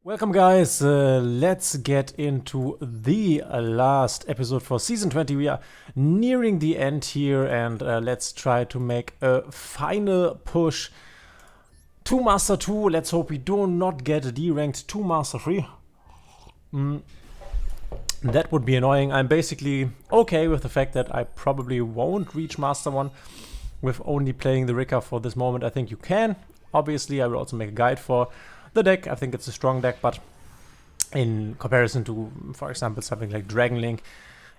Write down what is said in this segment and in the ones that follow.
Welcome guys, let's get into the last episode for Season 20. We are nearing the end here and let's try to make a final push to Master 2. Let's hope we do not get deranked to Master 3. That would be annoying. I'm basically okay with the fact that I probably won't reach Master 1 with only playing the Rika for this moment. I think you can. Obviously, I will also make a guide for the deck. I think it's a strong deck, but in comparison to, for example, something like Dragon Link,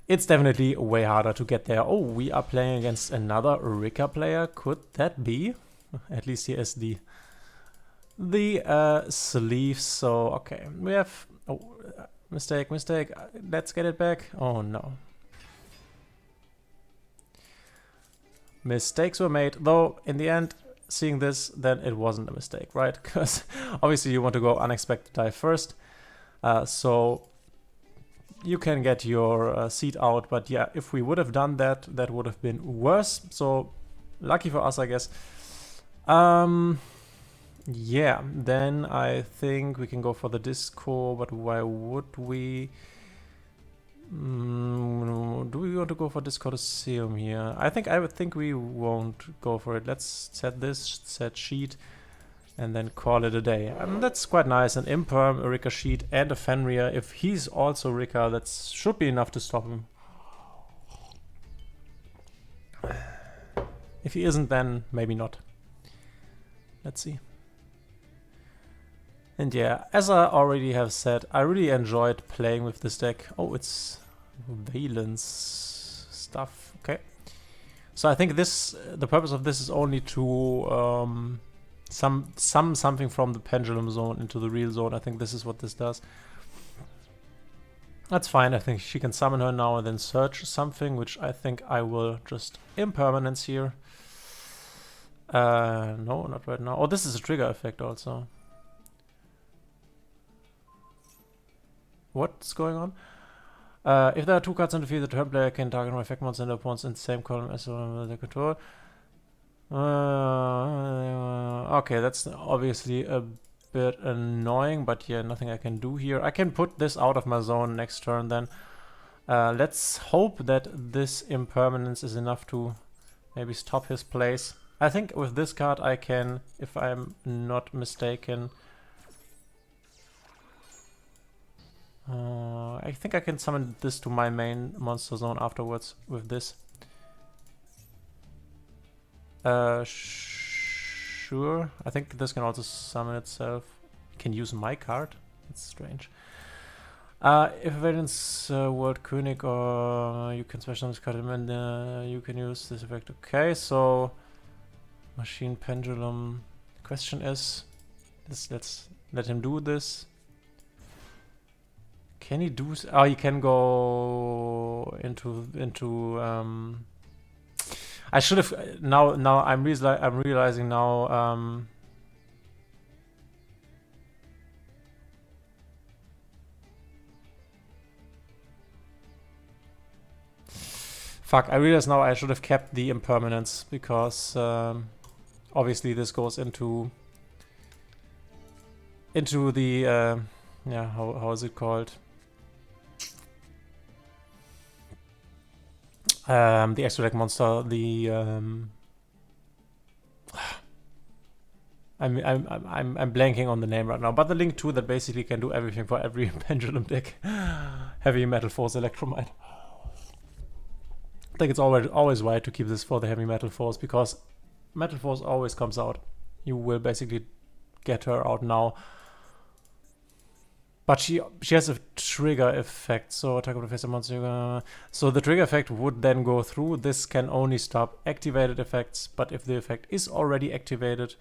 it's definitely way harder to get there. Oh, we are playing against another Rika player. Could that be? At least he has the sleeves. So, okay. We have... Oh, mistake. Let's get it back. Oh, no. Mistakes were made. Though, in the end, seeing this, then it wasn't a mistake, right? Because obviously you want to go unexpected dive first. So you can get your seed out. But yeah, if we would have done that, that would have been worse. So lucky for us, I guess. Yeah, then I think we can go for the disco, but why would we? Do we want to go for Discordiseum here? I would think we won't go for it. Let's set this, set sheet, and then call it a day. That's quite nice. An Imperm, a Rika sheet, and a Fenrir. If he's also Rika, that should be enough to stop him. If he isn't, then maybe not. Let's see. And yeah, as I already have said, I really enjoyed playing with this deck. Oh, it's valence stuff. Okay. So I think this, the purpose of this is only to something from the pendulum zone into the real zone. I think this is what this does. That's fine. I think she can summon her now and then search something, which I think I will just impermanence here. No, not right now. Oh, this is a trigger effect also. What's going on? If there are two cards in the field, the turn player can target my effect monster and opponents in the same column as the control. Okay, that's obviously a bit annoying, but yeah, nothing I can do here. I can put this out of my zone next turn then. Let's hope that this impermanence is enough to maybe stop his place. I think with this card I can, if I'm not mistaken... I think I can summon this to my main monster zone afterwards with this. Sure. I think this can also summon itself. It can use my card. It's strange. If Valence World König or you can special this card and you can use this effect. Okay, so Machine Pendulum. Question is, let's let him do this. Can he do? Oh, he can go into. I should have now. I'm realizing now. Fuck! I realize now I should have kept the impermanence because obviously this goes into the yeah. How is it called? The extra deck monster, the I'm blanking on the name right now, but the Link 2 that basically can do everything for every pendulum deck. Heavy Metal Force Electromite. I think it's always right to keep this for the Heavy Metal Force, because Metal Force always comes out. You will basically get her out now. But she has a trigger effect, so attack of the face of monster. So the trigger effect would then go through. This can only stop activated effects, but if the effect is already activated,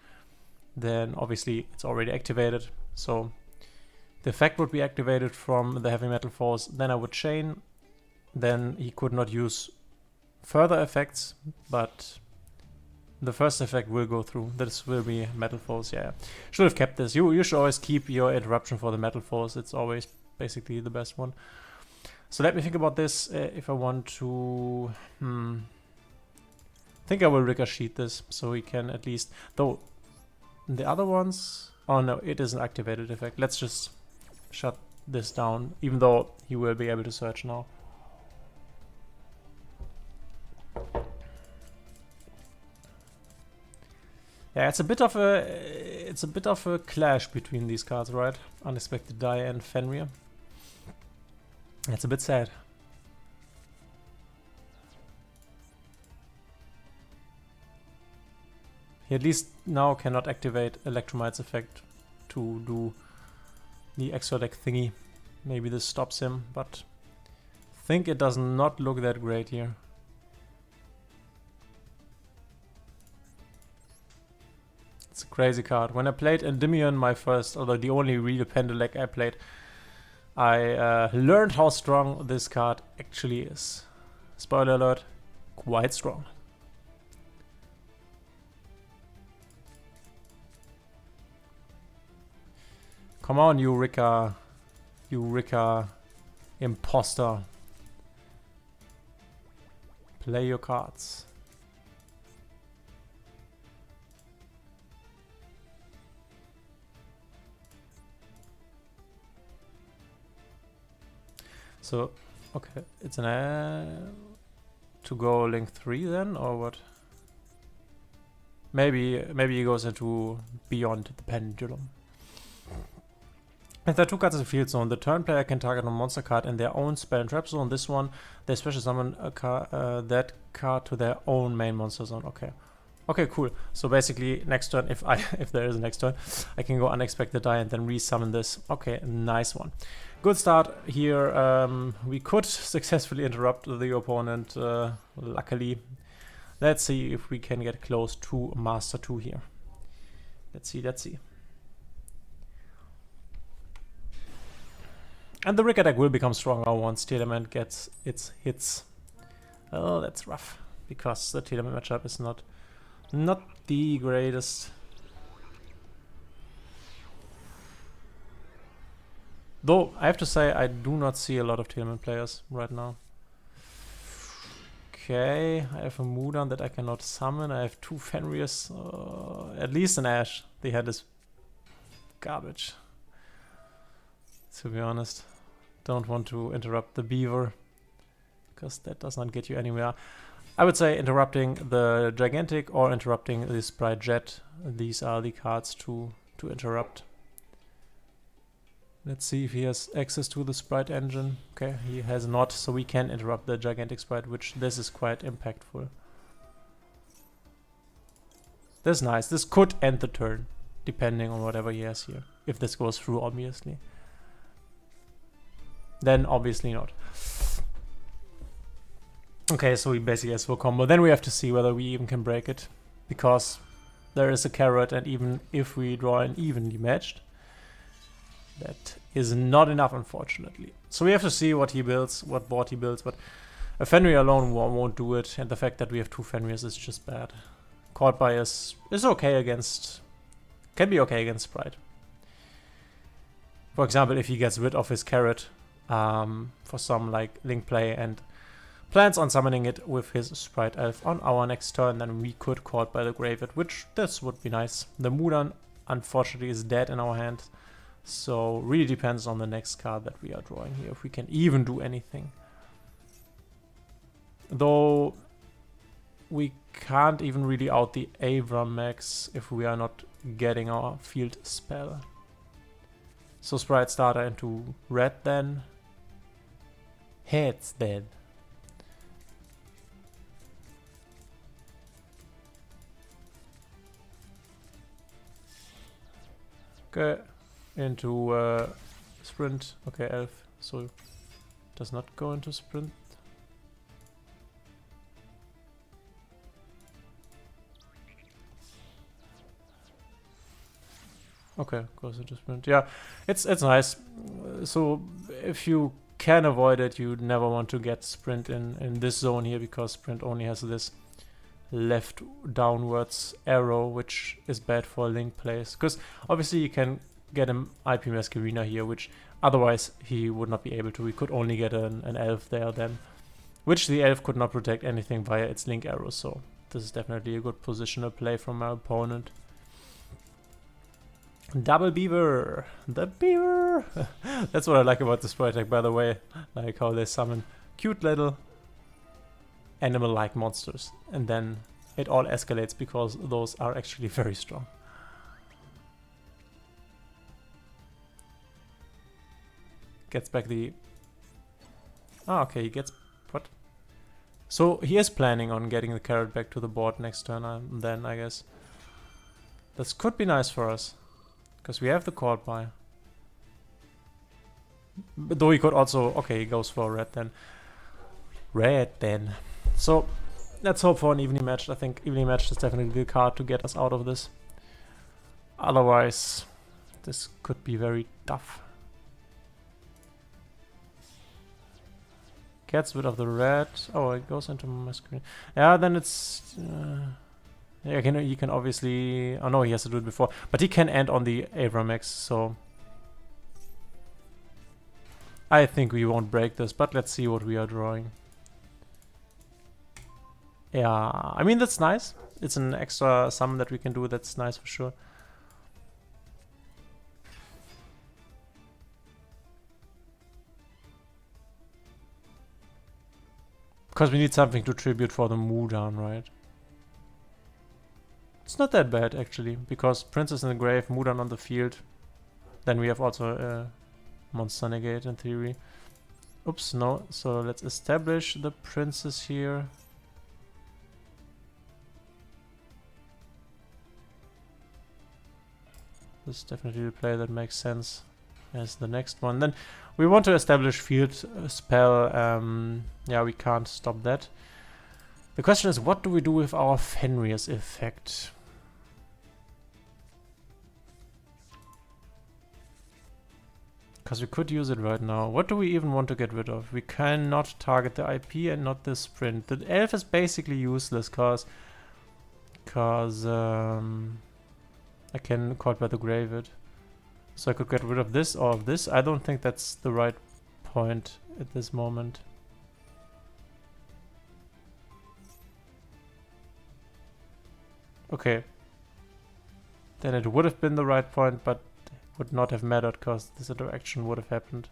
then obviously it's already activated. So the effect would be activated from the Heavy Metal Force. Then I would chain. Then he could not use further effects, but the first effect will go through. This will be Metal Force, yeah. Should have kept this. You should always keep your interruption for the Metal Force. It's always basically the best one. So let me think about this. If I want to... I think I will ricochet this, so we can at least... Though, the other ones... Oh no, it is an activated effect. Let's just shut this down, even though he will be able to search now. Yeah, it's a bit of a clash between these cards, right? Unexpected Die and Fenrir. It's a bit sad. He at least now cannot activate Electromite's effect to do the extra deck thingy. Maybe this stops him, but I think it does not look that great here. It's a crazy card. When I played Endymion, my first, although the only real Pendulum deck I played, I learned how strong this card actually is. Spoiler alert, quite strong. Come on, you Rika. You Rika imposter. Play your cards. So, okay, it's an to go link 3 then, or what? Maybe he goes into Beyond the Pendulum. If there are 2 cards in the field zone, the turn player can target a monster card in their own spell and trap zone. This one, they special summon a that card to their own main monster zone. Okay. Okay, cool. So basically, next turn, if there is a next turn, I can go Unexpected Die and then resummon this. Okay, nice one. Good start here. We could successfully interrupt the opponent, luckily. Let's see if we can get close to Master 2 here. Let's see. And the Rika deck will become stronger once Telement gets its hits. Oh, that's rough, because the Telement matchup is not the greatest. Though, I have to say, I do not see a lot of Telement players right now. Okay, I have a Mudan that I cannot summon. I have 2 Fenrirs, at least an Ash. The hand is garbage, to be honest. Don't want to interrupt the Beaver, because that does not get you anywhere. I would say interrupting the Gigantic or interrupting the Sprite Jet. These are the cards to interrupt. Let's see if he has access to the Sprite engine. Okay, he has not, so we can interrupt the Gigantic Sprite, which this is quite impactful. This is nice. This could end the turn, depending on whatever he has here. If this goes through, obviously. Then obviously not. Okay, so we basically has full combo. Then we have to see whether we even can break it, because there is a carrot, and even if we draw an evenly matched, that is not enough, unfortunately. So we have to see what he builds, what board he builds, but a Fenrir alone won't do it, and the fact that we have 2 Fenrirs is just bad. Caught by is okay against, can be okay against Sprite. For example, if he gets rid of his carrot for some like link play and plans on summoning it with his Sprite Elf on our next turn, then we could Caught by the Graveyard, which this would be nice. The Mudan unfortunately is dead in our hand, so really depends on the next card that we are drawing here, if we can even do anything. Though we can't even really out the Abramax if we are not getting our field spell. So Sprite Starter into red then. Heads then. Okay, into sprint. Okay, Elf, so does not go into sprint. Okay, goes into sprint. Yeah, it's nice. So if you can avoid it, you never want to get sprint in this zone here, because sprint only has this left downwards arrow, which is bad for link plays. Because obviously you can get an IP Masquerina here, which otherwise he would not be able to. We could only get an elf there then, which the elf could not protect anything via its link arrow. So this is definitely a good positional play from our opponent. Double beaver! The beaver! That's what I like about the Sprite deck, by the way. Like how they summon cute little animal-like monsters. And then it all escalates because those are actually very strong. Gets back the... Ah, okay, he gets... What? So he is planning on getting the carrot back to the board next turn, then, I guess. This could be nice for us. Because we have the card by. But though he could also... Okay, he goes for red then. Red then. So, let's hope for an evening match. I think evening match is definitely the card to get us out of this. Otherwise, this could be very tough. Gets rid of the red. Oh, it goes into my screen. Yeah, then it's... yeah, he can obviously... Oh no, he has to do it before. But he can end on the Abramax, so... I think we won't break this, but let's see what we are drawing. Yeah, I mean, that's nice. It's an extra summon that we can do. That's nice for sure. Because we need something to tribute for the Mudan, right? It's not that bad, actually. Because Princess in the Grave, Mudan on the field. Then we have also a Monster Negate, in theory. Oops, no. So let's establish the Princess here. This is definitely the play that makes sense as the next one. Then we want to establish field spell. Yeah, we can't stop that. The question is, what do we do with our Fenrir's effect? Because we could use it right now. What do we even want to get rid of? We cannot target the IP and not the sprint. The elf is basically useless because I can call by the grave it. So I could get rid of this or of this. I don't think that's the right point at this moment. Okay. Then it would have been the right point, but would not have mattered because this interaction would have happened.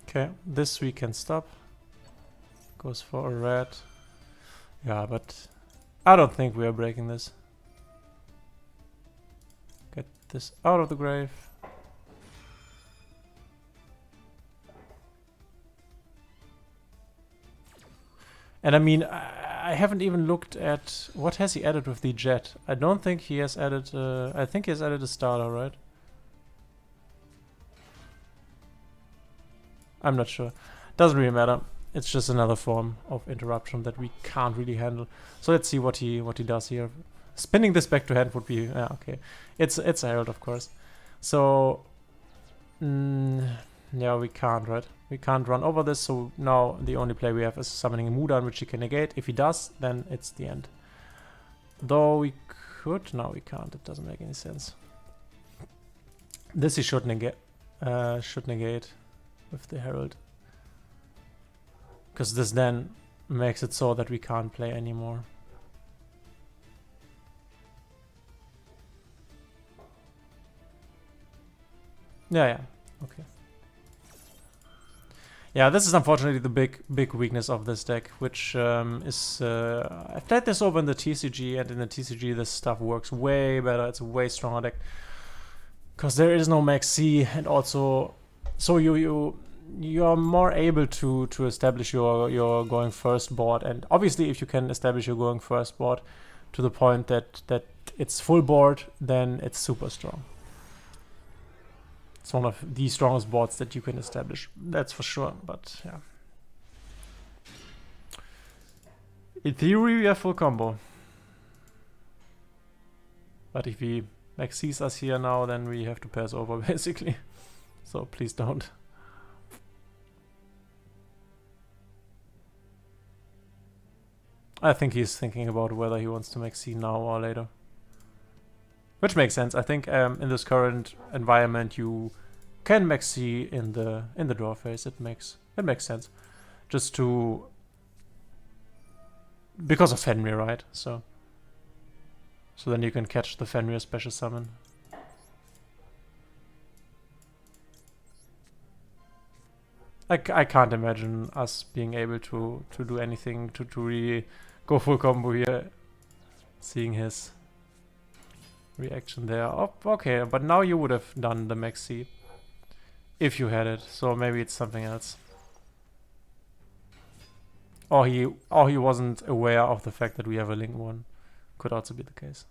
Okay, this we can stop. Goes for a red. Yeah, but I don't think we are breaking this. Get this out of the grave. And I mean, I haven't even looked at what has he added with the jet. I don't think he has added. I think he has added a starter, right? I'm not sure. Doesn't really matter. It's just another form of interruption that we can't really handle. So let's see what he does here. Spinning this back to hand would be okay. It's Herald, of course. So yeah, we can't, right? We can't run over this. So now the only play we have is summoning a Mudan, which he can negate. If he does, then it's the end. Though we could, no, we can't. It doesn't make any sense. This he should negate with the Herald. Because this then makes it so that we can't play anymore. Yeah, okay. Yeah, this is unfortunately the big weakness of this deck, which is... I've played this over in the TCG, and in the TCG this stuff works way better. It's a way stronger deck. Because there is no Max C, and also... So you are more able to establish your going first board, and obviously if you can establish your going first board to the point that it's full board, then it's super strong. It's one of the strongest boards that you can establish, that's for sure. But yeah, in theory we have full combo, but if he Max sees us here now, then we have to pass over basically. So please don't. I think he's thinking about whether he wants to make C now or later. Which makes sense. I think in this current environment you can max C in the draw phase. It makes sense. Just to because of Fenrir, right? So then you can catch the Fenrir special summon. I can't imagine us being able to do anything to really go full combo here. Seeing his reaction there. Oh, okay, but now you would have done the maxi if you had it. So maybe it's something else. Or he wasn't aware of the fact that we have a Link 1. Could also be the case.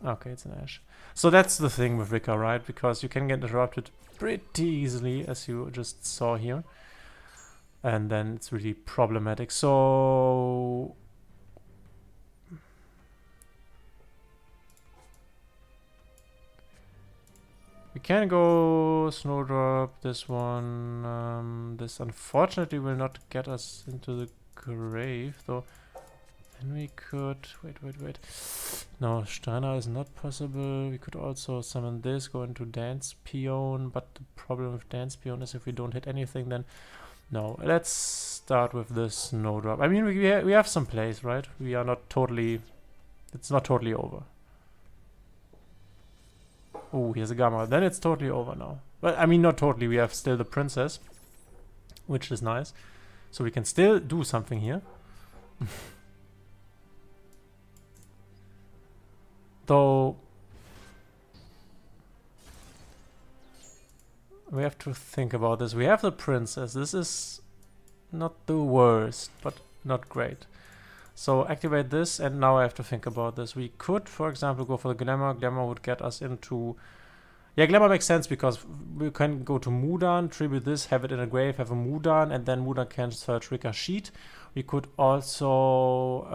Okay, it's an Ash. So that's the thing with Rika, right? Because you can get interrupted pretty easily, as you just saw here. And then it's really problematic. So we can go Snowdrop, this one. This unfortunately will not get us into the grave, though. Then we could... Wait. No, Steiner is not possible. We could also summon this, go into Dance Peon, but the problem with Dance Peon is if we don't hit anything, then... No, let's start with the Snowdrop. I mean, we have some plays, right? We are not totally... It's not totally over. Oh, here's a Gamma. Then it's totally over now. But I mean, not totally. We have still the Princess, which is nice. So we can still do something here. Though we have to think about this. We have the Princess. This is not the worst, but not great. So activate this, and now I have to think about this. We could, for example, go for the Glamour. Glamour would get us into... Yeah, Glamour makes sense because we can go to Mudan, tribute this, have it in a grave, have a Mudan, and then Mudan can search Rika Sheet. We could also...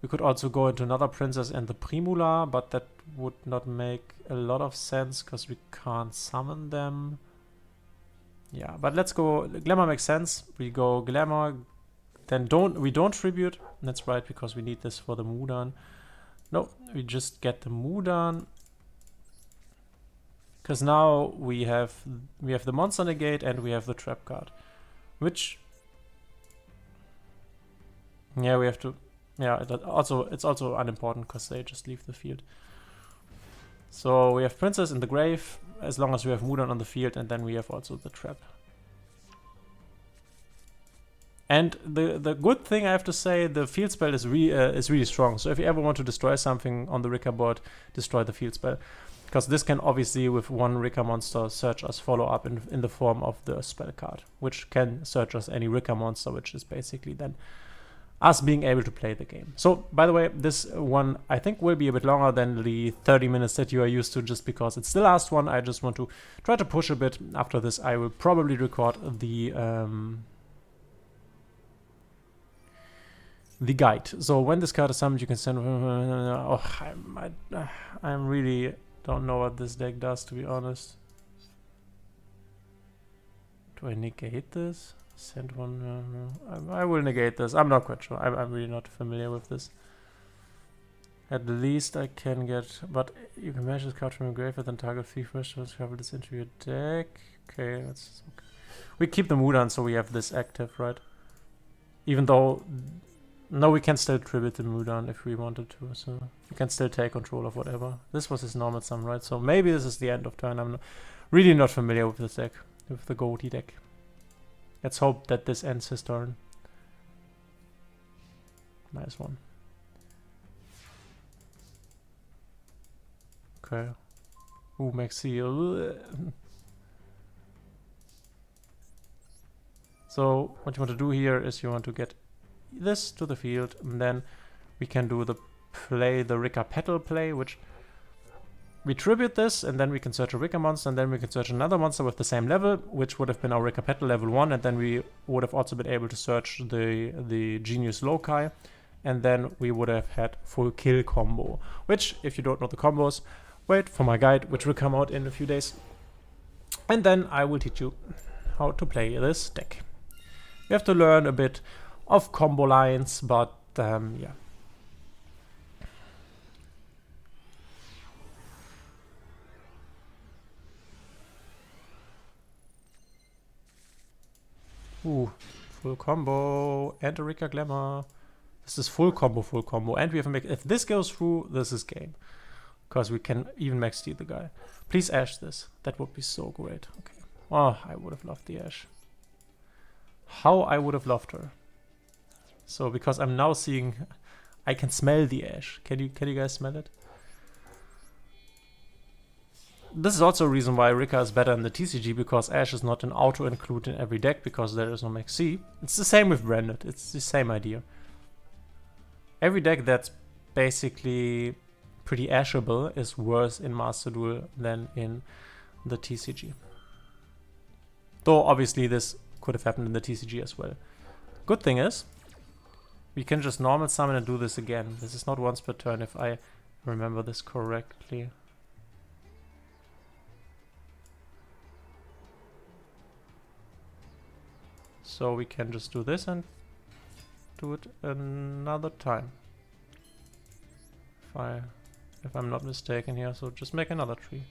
we could also go into another Princess and the Primula, but that would not make a lot of sense because we can't summon them. Yeah, but let's go. Glamour makes sense. We go Glamour, then we don't tribute. That's right, because we need this for the Mudan. No, we just get the Mudan. Because now we have the monster negate and we have the trap card. Which... Yeah, we have to... Yeah, it's also unimportant because they just leave the field. So we have Princess in the grave, as long as we have Mudan on the field, and then we have also the trap. And the good thing, I have to say, the field spell is really strong. So if you ever want to destroy something on the Rika board, destroy the field spell. Because this can obviously, with one Rika monster, search us follow up in the form of the spell card, which can search us any Rika monster, which is basically then us being able to play the game. So, by the way, this one I think will be a bit longer than the 30 minutes that you are used to, just because it's the last one. I just want to try to push a bit. After this, I will probably record the guide. So when this card is summoned, you can send... Oh, I really don't know what this deck does, to be honest. Do I negate this? Send one... I will negate this. I'm not quite sure. I'm really not familiar with this. At least I can get... But you can manage this card from your graveyard and target 3 vegetables, travel this into your deck. Okay, that's... Okay. We keep the Mudan, so we have this active, right? Even though... No, we can still tribute the Mudan if we wanted to, so we can still take control of whatever. This was his normal sum, right? So maybe this is the end of turn. I'm really not familiar with this deck, with the Goatee deck. Let's hope that this ends his turn. Nice one. Okay. Ooh, Maxi. So what you want to do here is you want to get this to the field, and then we can do the Rika Petal play, which we tribute this, and then we can search a Rika monster, and then we can search another monster with the same level, which would have been our Rika Petal level 1, and then we would have also been able to search the Genius Loci, and then we would have had full kill combo, which, if you don't know the combos, wait for my guide, which will come out in a few days, and then I will teach you how to play this deck. You have to learn a bit of combo lines, but yeah. Ooh, Full combo and a Rika Glamour. This is full combo. And we have a max. If this goes through, this is game. Because we can even max steal the guy. Please Ash this. That would be so great. Okay. Oh, I would have loved the Ash. How I would have loved her. So because I'm now seeing, I can smell the Ash. Can you guys smell it? This is also a reason why Rika is better in the TCG, because Ash is not an auto include in every deck because there is no max C. It's the same with Branded. It's the same idea. Every deck that's basically pretty ashable is worse in Master Duel than in the TCG. Though obviously this could have happened in the TCG as well. Good thing is, we can just normal summon and do this again. This is not once per turn if I remember this correctly. So we can just do this and do it another time. If I'm not mistaken here, so just make another tree.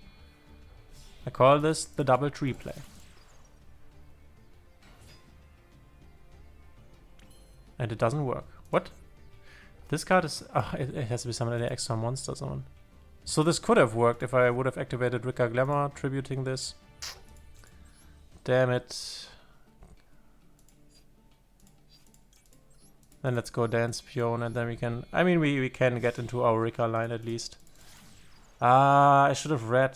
I call this the double tree play. And it doesn't work. What? This card is... it has to be summoned in the extra monster zone. So this could have worked if I would have activated Rika Glamour, tributing this. Damn it. Then let's go Dance Peon and then we can... I mean, we can get into our Rika line at least. I should have read.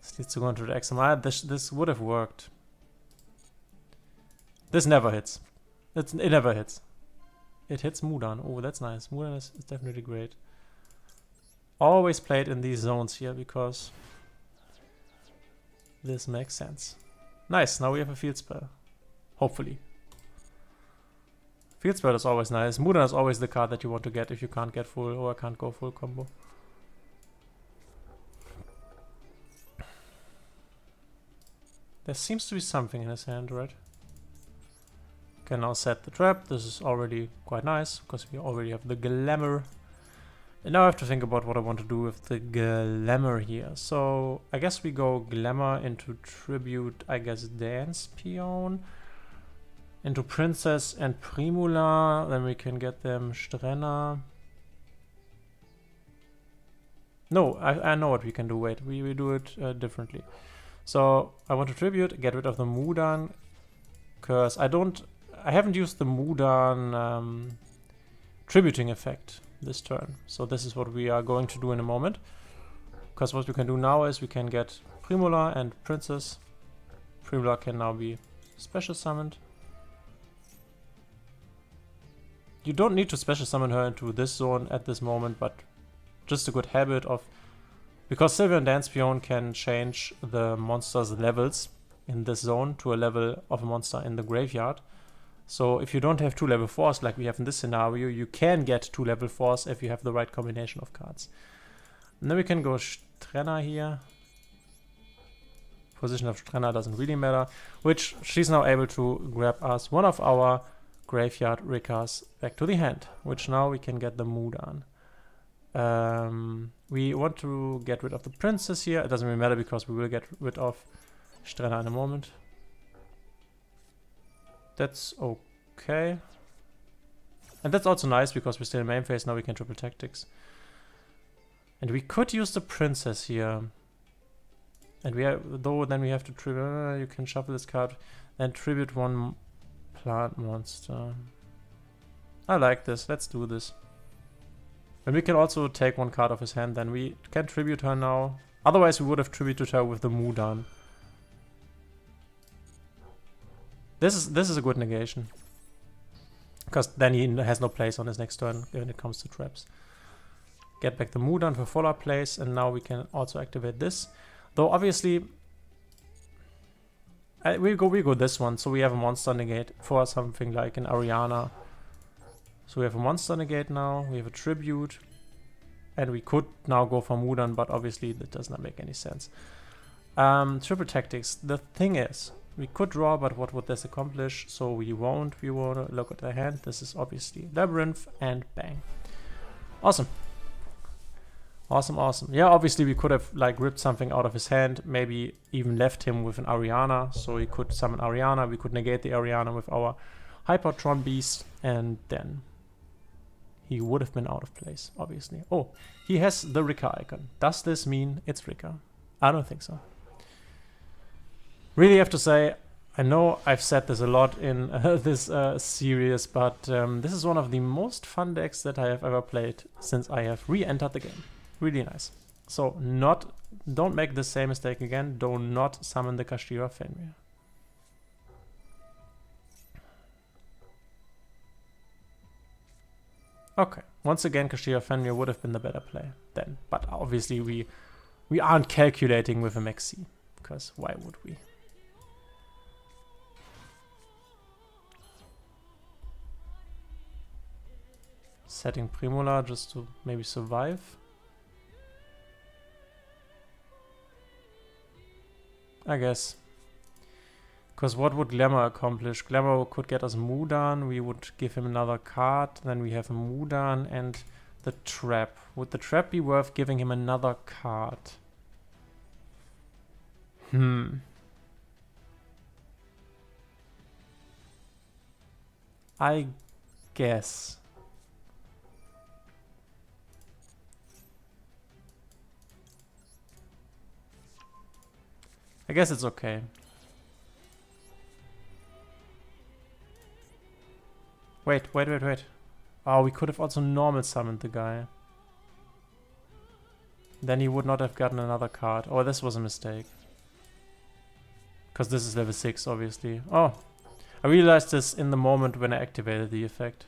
This needs to go into the XMI. This would have worked. This never hits. It never hits. It hits Mudan. Oh, that's nice. Mudan is definitely great. Always played in these zones here because this makes sense. Nice. Now we have a field spell. Hopefully. Field spell is always nice. Mudan is always the card that you want to get if you can't get full or can't go full combo. There seems to be something in his hand, right? Can now set the trap. This is already quite nice because we already have the Glamour. And now I have to think about what I want to do with the Glamour here. So I guess we go Glamour into Tribute, I guess Dance Peon. Into Princess and Primula. Then we can get them Strenna. No, I know what we can do. Wait, we do it differently. So I want to Tribute, get rid of the Mudan. Because I haven't used the Mudan tributing effect this turn. So this is what we are going to do in a moment. Because what we can do now is we can get Primula and Princess. Primula can now be special summoned. You don't need to special summon her into this zone at this moment, but just a good habit of... Because Sylveon Dance Peon can change the monster's levels in this zone to a level of a monster in the graveyard. So if you don't have 2 level 4s like we have in this scenario, you can get 2 level 4s if you have the right combination of cards. And then we can go Strenna here. Position of Strenna doesn't really matter, which she's now able to grab us one of our graveyard Rikas back to the hand, which now we can get the Mudan. We want to get rid of the Princess here. It doesn't really matter because we will get rid of Strenna in a moment. That's okay. And that's also nice because we're still in main phase. Now we can triple tactics. And we could use the Princess here. And then we have to tribute. You can shuffle this card and tribute one plant monster. I like this. Let's do this. And we can also take one card off his hand. Then we can tribute her now. Otherwise, we would have tributed her with the Mudan. This is a good negation. Because then he has no place on his next turn when it comes to traps. Get back the Mudan for fuller place. And now we can also activate this. Though obviously... we go this one, so we have a monster negate for something like an Ariana. So we have a monster negate now, we have a tribute, and we could now go for Mudan, but obviously that does not make any sense. Triple tactics. The thing is, we could draw, but what would this accomplish? So we won't. We want to look at the hand. This is obviously Labyrinth and bang. Awesome. Awesome, awesome. Yeah, obviously we could have like ripped something out of his hand, maybe even left him with an Ariana, so he could summon Ariana, we could negate the Ariana with our Hypertron Beast, and then he would have been out of place, obviously. Oh, he has the Rika icon. Does this mean it's Rika? I don't think so. Really have to say, I know I've said this a lot in this series, but this is one of the most fun decks that I have ever played since I have re-entered the game. Really nice. So don't make the same mistake again. Do not summon the Kashira Fenrir. Okay, once again Kashira Fenrir would have been the better play then, but obviously we aren't calculating with a Maxi, because why would we? Setting Primula just to maybe survive. I guess. Because what would Glamour accomplish? Glamour could get us Mudan, we would give him another card, then we have a Mudan and the Trap. Would the Trap be worth giving him another card? I guess. I guess it's okay. Wait. Oh, we could have also normal summoned the guy. Then he would not have gotten another card. Oh, this was a mistake. Because this is level 6, obviously. Oh, I realized this in the moment when I activated the effect.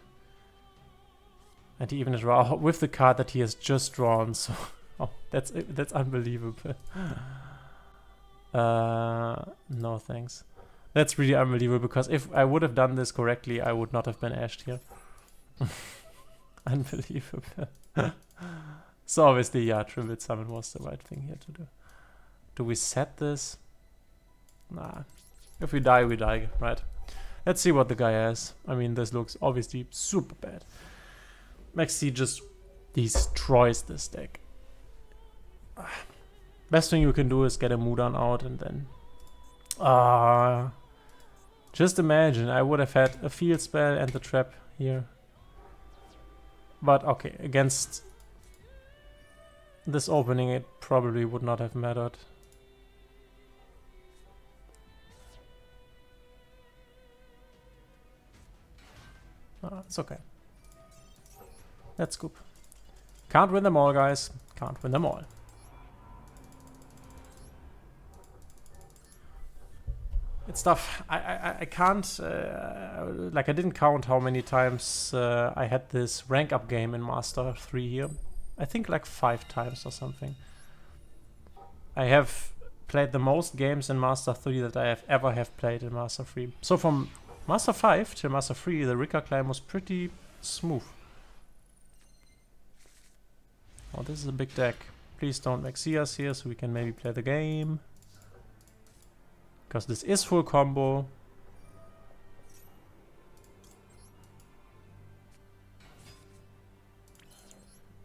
And he even draw with the card that he has just drawn. So, oh, that's unbelievable. No thanks. That's really unbelievable, because if I would have done this correctly, I would not have been ashed here. Unbelievable. So obviously, yeah, Triple Summon was the right thing here to do. Do we set this? Nah. If we die, we die, right? Let's see what the guy has. I mean, this looks obviously super bad. Maxi just destroys this deck. Best thing you can do is get a Mudan out and then... just imagine, I would have had a field spell and the trap here. But okay, against this opening it probably would not have mattered. It's okay. Let's scoop. Can't win them all, guys. Can't win them all. It's tough. I can't, like I didn't count how many times I had this rank up game in Master 3 here. I think like 5 times or something. I have played the most games in Master 3 that I have ever played in Master 3. So from Master 5 to Master 3, the Rika climb was pretty smooth. Oh, this is a big deck. Please don't Maxi us here so we can maybe play the game. Because this is full combo.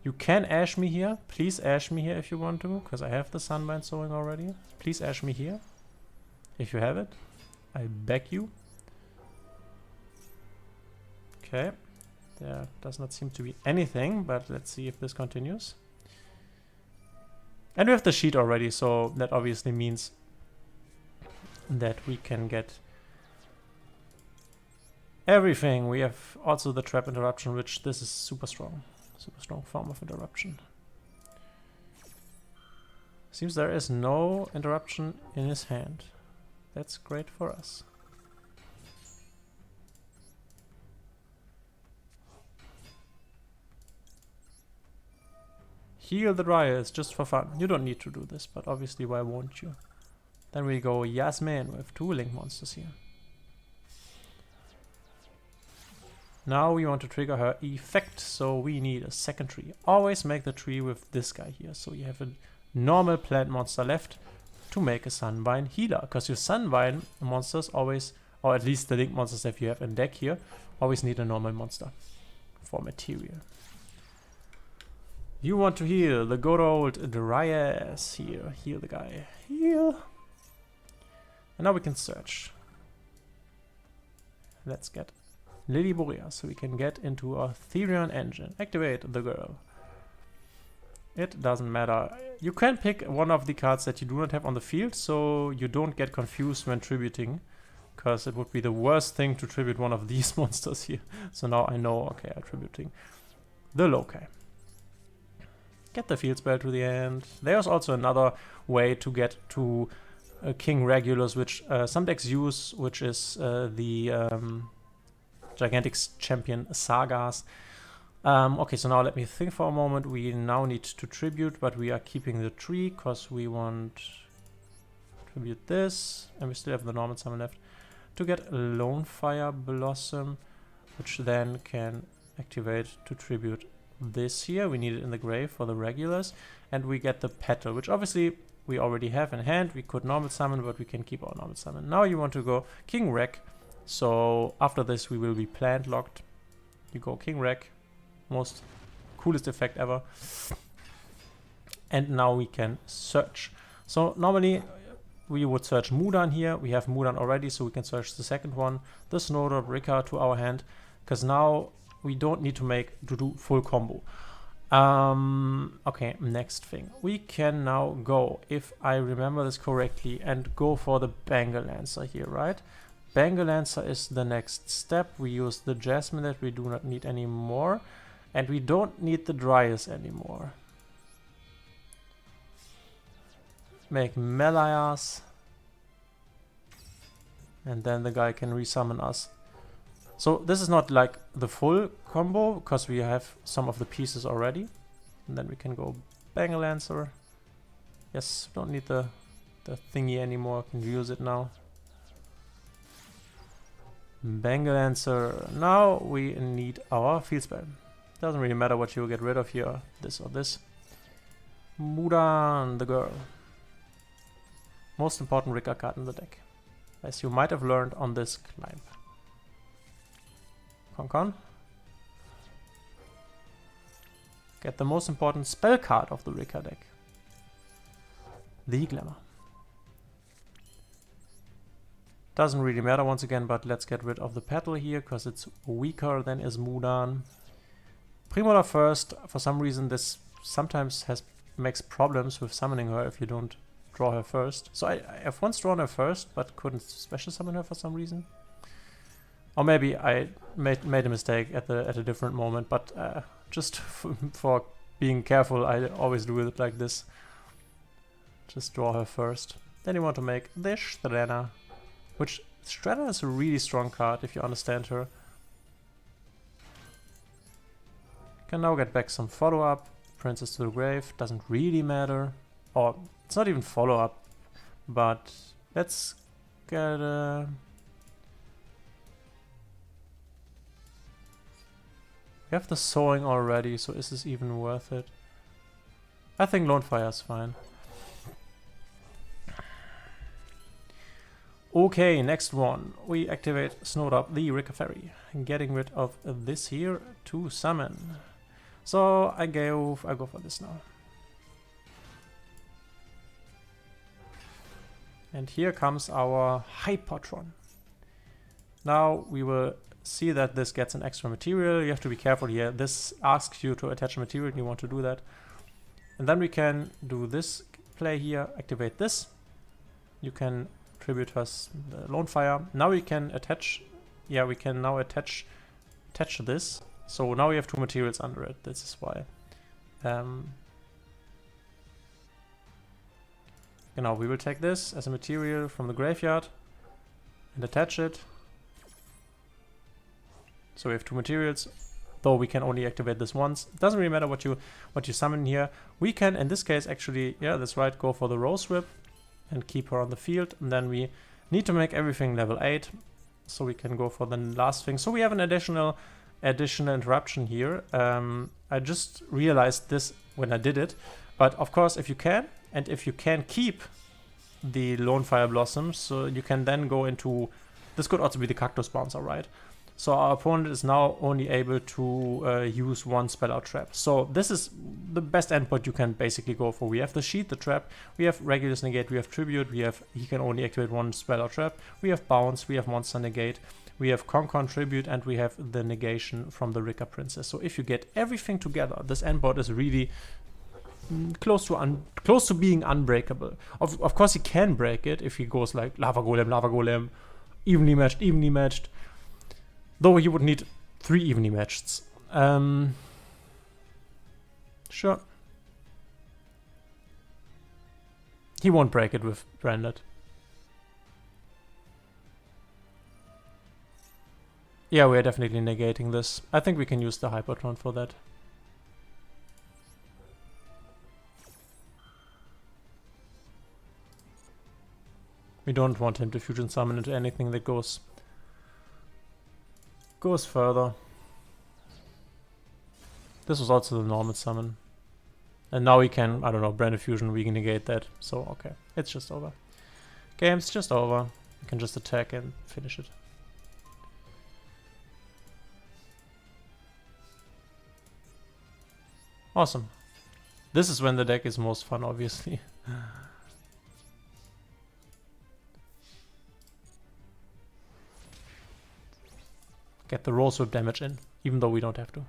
You can ash me here. Please ash me here if you want to, because I have the Sunbind Sowing already. Please ash me here if you have it. I beg you. Okay. There does not seem to be anything, but let's see if this continues. And we have the sheet already, so that obviously means that we can get everything. We have also the trap interruption, which this is super strong form of interruption. Seems there is no interruption in his hand. That's great for us. Heal the Dryas just for fun. You don't need to do this, but obviously why won't you? Then we go Yasmin with 2 link monsters here. Now we want to trigger her effect, so we need a second tree. Always make the tree with this guy here, so you have a normal plant monster left to make a Sunbind healer. Because your Sunbind monsters always, or at least the link monsters that you have in deck here, always need a normal monster for material. You want to heal the good old Dryas here. Heal the guy. Heal. And now we can search. Let's get Lily Borea so we can get into our Therion engine. Activate the girl. It doesn't matter. You can pick one of the cards that you do not have on the field, so you don't get confused when tributing, because it would be the worst thing to tribute one of these monsters here. So now I know, okay, I'm tributing the Loci. Get the field spell to the end. There's also another way to get to King Regulus, which some decks use, which is the Gigantic Champion Sagas. Okay, so now let me think for a moment. We now need to tribute, but we are keeping the tree because we want to tribute this, and we still have the normal summon left to get Lone Fire Blossom, which then can activate to tribute this here. We need it in the grave for the regulars, and we get the Petal, which obviously we already have in hand. We could normal summon, but we can keep our normal summon. Now you want to go King Reg, so after this we will be plant locked. You go King Reg. Most coolest effect ever. And now we can search. So normally we would search Mudan here. We have Mudan already, so we can search the second one, the Snowdrop Rika, to our hand, because now we don't need to do full combo. Okay, next thing. We can now go, if I remember this correctly, and go for the Bangle Lancer here, right? Bangle Lancer is the next step. We use the Jasmine that we do not need anymore. And we don't need the Dryas anymore. Make Melias. And then the guy can resummon us. So this is not like the full combo, because we have some of the pieces already. And then we can go Bangle Lancer. Yes, don't need the thingy anymore, can use it now. Bangle Lancer. Now we need our field spell. Doesn't really matter what you get rid of here, this or this. Mudan, the girl. Most important Rika card in the deck, as you might have learned on this climb. Con. Get the most important spell card of the Rika deck. The Glamour. Doesn't really matter once again, but let's get rid of the Petal here, because it's weaker than is Mudan. Primola first. For some reason this sometimes makes problems with summoning her if you don't draw her first. So I have once drawn her first, but couldn't special summon her for some reason. Or maybe I made a mistake at a different moment, but just for being careful, I always do it like this. Just draw her first. Then you want to make this Strenna, which Strenna is a really strong card if you understand her. Can now get back some follow-up. Princess to the Grave doesn't really matter. Or it's not even follow-up. But let's get a... We have the Sowing already, so is this even worth it? I think Lone Fire is fine. Okay, next one. We activate Snowdrop the Rika Fairy, getting rid of this here to summon. So I go for this now. And here comes our Hypertron. Now we will see that this gets an extra material. You have to be careful here. This asks you to attach a material and you want to do that. And then we can do this play here, activate this. You can tribute us the Lone Fire. Now we can attach, yeah, we can now attach this. So now we have two materials under it. This is why. Now we will take this as a material from the graveyard and attach it. So we have two materials, though we can only activate this once. It doesn't really matter what you summon here. We can, in this case, actually, yeah, that's right, go for the Rose Whip and keep her on the field. And then we need to make everything level 8, so we can go for the last thing. So we have an additional interruption here. I just realized this when I did it, but of course, if you can, and if you can keep the Lone Fire Blossoms, so you can then go into, this could also be the Cactus Bouncer, right? So our opponent is now only able to use one spell out trap. So this is the best endpoint you can basically go for. We have the sheet, the trap, we have Regulus negate, we have tribute, he can only activate one spell out trap, we have bounce, we have monster negate, we have Concon tribute, and we have the negation from the Rika princess. So if you get everything together, this endboard is really close to being unbreakable. Of course he can break it if he goes like Lava Golem, evenly matched. Though he would need 3 evenly matched. Sure. He won't break it with Branded. Yeah, we are definitely negating this. I think we can use the Hypertron for that. We don't want him to fusion summon into anything that goes further. This was also the normal summon. And now we can, I don't know, Branded Fusion, we can negate that. So, okay, it's just over. Game's just over. We can just attack and finish it. Awesome. This is when the deck is most fun, obviously. Get the Rose Whip damage in, even though we don't have to.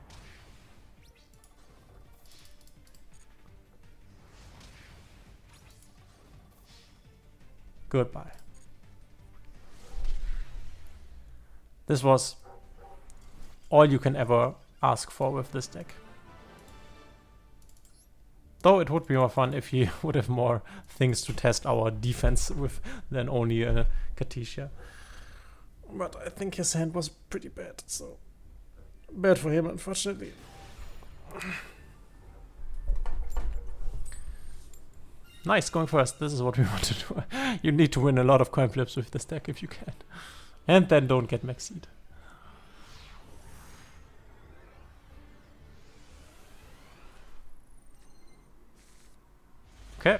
Goodbye. This was all you can ever ask for with this deck. Though it would be more fun if he would have more things to test our defense with than only Katisha. But I think his hand was pretty bad, so bad for him, unfortunately. Nice, going first. This is what we want to do. You need to win a lot of coin flips with this deck if you can. And then don't get maxied. Okay.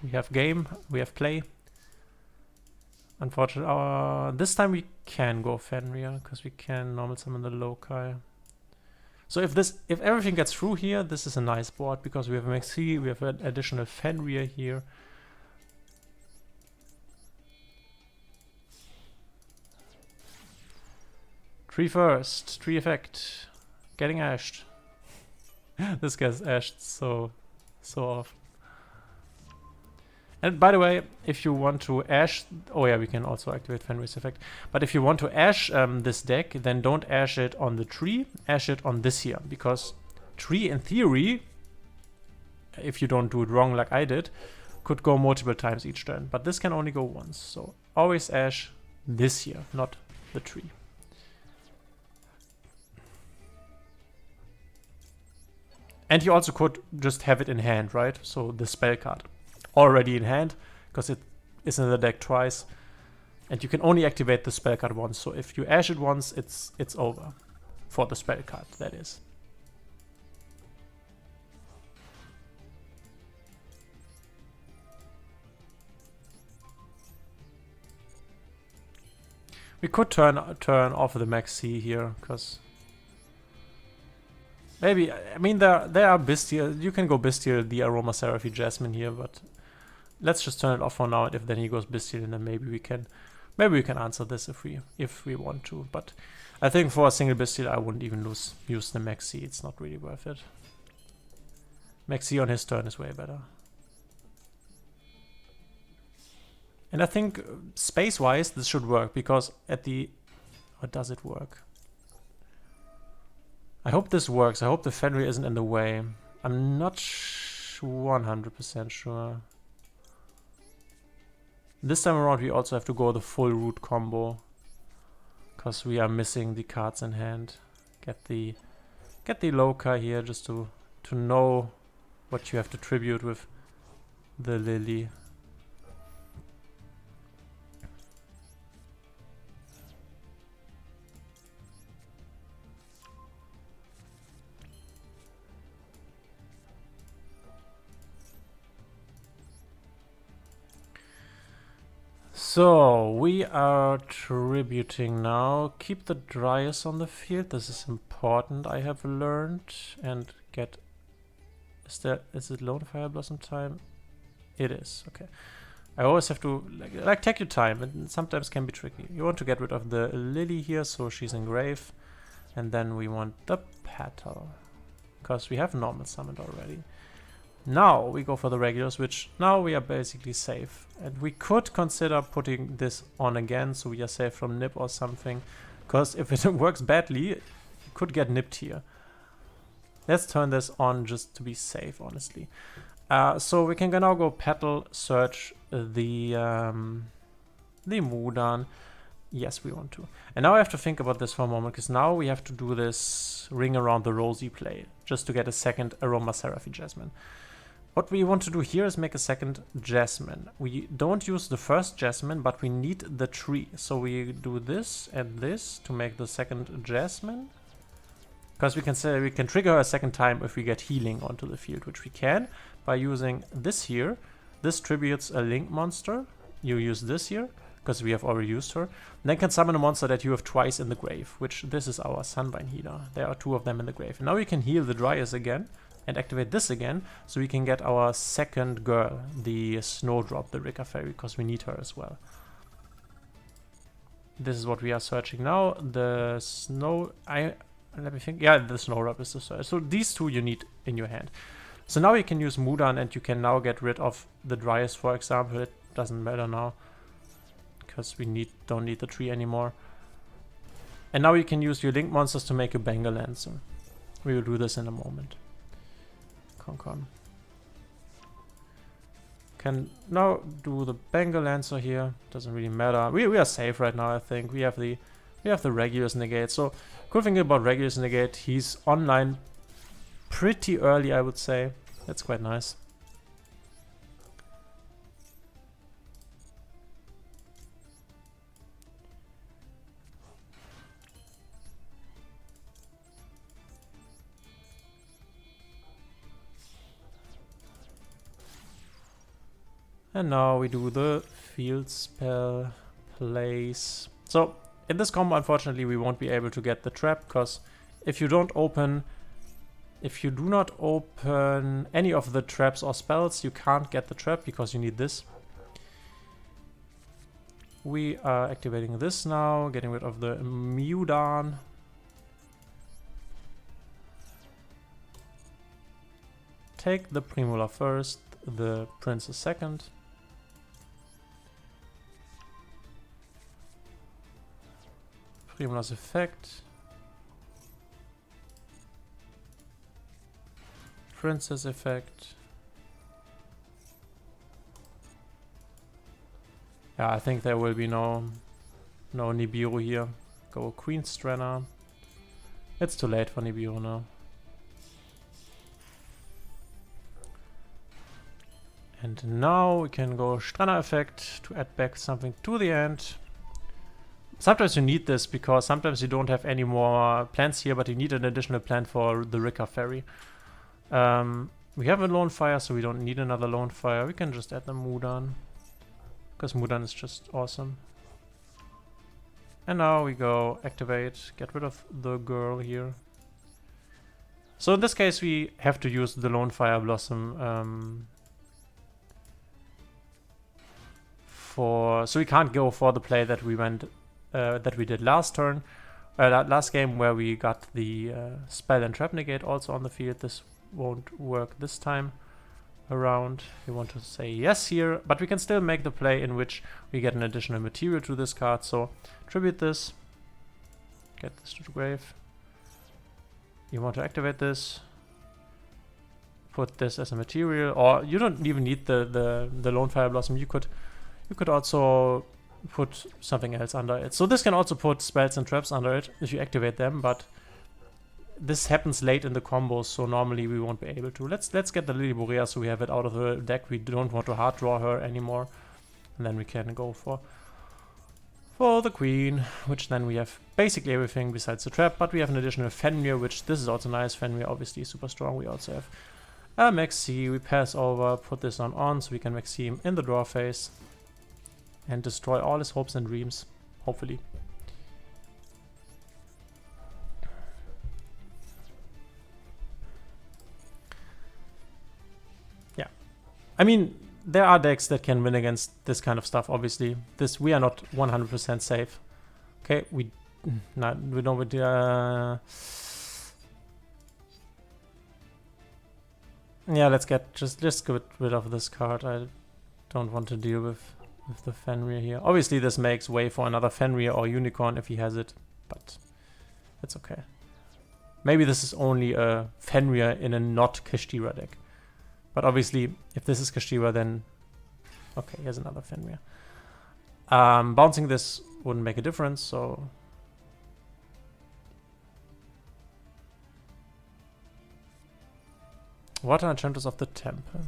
We have game, we have play. Unfortunately, this time we can go Fenrir because we can normal summon the Loci. So if everything gets through here, this is a nice board because we have a Maxi, we have an additional Fenrir here. Tree first, tree effect, getting ashed. This guy's ashed so often. And by the way, if you want to ash, oh yeah, we can also activate Fenrir's effect. But if you want to ash this deck, then don't ash it on the tree, ash it on this here. Because tree, in theory, if you don't do it wrong like I did, could go multiple times each turn. But this can only go once. So always ash this here, not the tree. And you also could just have it in hand, right? So the spell card already in hand, because it is in the deck twice, and you can only activate the spell card once. So if you ash it once, it's over for the spell card, that is. We could turn off the Maxi here, because maybe, I mean, there are Bestial. You can go Bestial the Aromatherapy Jasmine here, but let's just turn it off for now. And if then he goes Bestial, and then maybe we can answer this if we want to. But I think for a single Bestial, I wouldn't even use the Maxi. It's not really worth it. Maxi on his turn is way better. And I think space-wise, this should work because at the, or does it work? I hope this works. I hope the Fenrir isn't in the way. I'm not 100% sure. This time around we also have to go the full root combo. Because we are missing the cards in hand. Get the Loci here just to know what you have to tribute with the Lily. So, we are tributing now. Keep the Dryas on the field. This is important, I have learned. And get... Is it Lone Fire Blossom time? It is, okay. I always have to, like take your time. It sometimes can be tricky. You want to get rid of the Lily here, so she's in Grave. And then we want the Petal. Because we have normal summoned already. Now we go for the regulars, which now we are basically safe. And we could consider putting this on again, so we are safe from nip or something. Because if it works badly, it could get nipped here. Let's turn this on just to be safe, honestly. So we can now go Petal, search the Mudan. Yes, we want to. And now I have to think about this for a moment, because now we have to do this ring around the rosy play, just to get a second Aromaseraphy Jasmine. What we want to do here is make a second Jasmine. We don't use the first Jasmine, but we need the tree. So we do this and this to make the second Jasmine. Because we can say we can trigger her a second time if we get healing onto the field, which we can by using this here. This tributes a link monster. You use this here, because we have already used her. And then can summon a monster that you have twice in the grave, which this is our Sunbind healer. There are 2 of them in the grave. And now we can heal the Dryas again and activate this again, so we can get our second girl, the Snowdrop, the Rika Fairy, because we need her as well. This is what we are searching now. The snow... let me think. Yeah, the Snowdrop is the search. So these 2 you need in your hand. So now you can use Mudan, and you can now get rid of the Dryas, for example. It doesn't matter now, because we don't need the tree anymore. And now you can use your link monsters to make a Bengal Lancer. We will do this in a moment. Con. Can now do the Bengal Lancer here. Doesn't really matter. We are safe right now, I think. We have the Regulus Negate. So cool thing about Regulus Negate, he's online pretty early, I would say. That's quite nice. And now we do the field spell place. So in this combo, unfortunately, we won't be able to get the trap, because if you do not open any of the traps or spells, you can't get the trap, because you need this. We are activating this now, getting rid of the Mudan. Take the Primula first, the Princess second. Primula's effect. Princess effect. Yeah, I think there will be no Nibiru here. Go Queen Strenna. It's too late for Nibiru now. And now we can go Strenna effect to add back something to the end. Sometimes you need this, because sometimes you don't have any more plants here, but you need an additional plant for the Rika Fairy. We have a Lone Fire, so we don't need another Lone Fire. We can just add the Mudan, because Mudan is just awesome. And now we go activate, get rid of the girl here. So in this case we have to use the Lone Fire Blossom so we can't go for the play that we did last turn, last game, where we got the spell and trap negate also on the field. This won't work this time around. We want to say yes here, but we can still make the play in which we get an additional material to this card. So tribute this, get this to the grave. You want to activate this, put this as a material, or you don't even need the Lone Fire Blossom. You could also put something else under it. So this can also put spells and traps under it if you activate them, but this happens late in the combos, so normally we won't be able to. Let's get the Lily Borea so we have it out of the deck. We don't want to hard draw her anymore. And then we can go for the Queen, which then we have basically everything besides the trap, but we have an additional Fenrir, which this is also nice. Fenrir obviously is super strong. We also have a Maxi. We pass over, put this on so we can Maxi him in the draw phase. and destroy all his hopes and dreams, hopefully. Yeah. I mean, there are decks that can win against this kind of stuff, obviously. We are not 100% safe. Okay, we don't... yeah, let's just get rid of this card. I don't want to deal with the Fenrir here. Obviously, this makes way for another Fenrir or Unicorn if he has it, but it's okay. Maybe this is only a Fenrir in a not Kashtira deck. But obviously, if this is Kashtira, then... okay, here's another Fenrir. Bouncing this wouldn't make a difference, so... Water Enchantress of the Temple.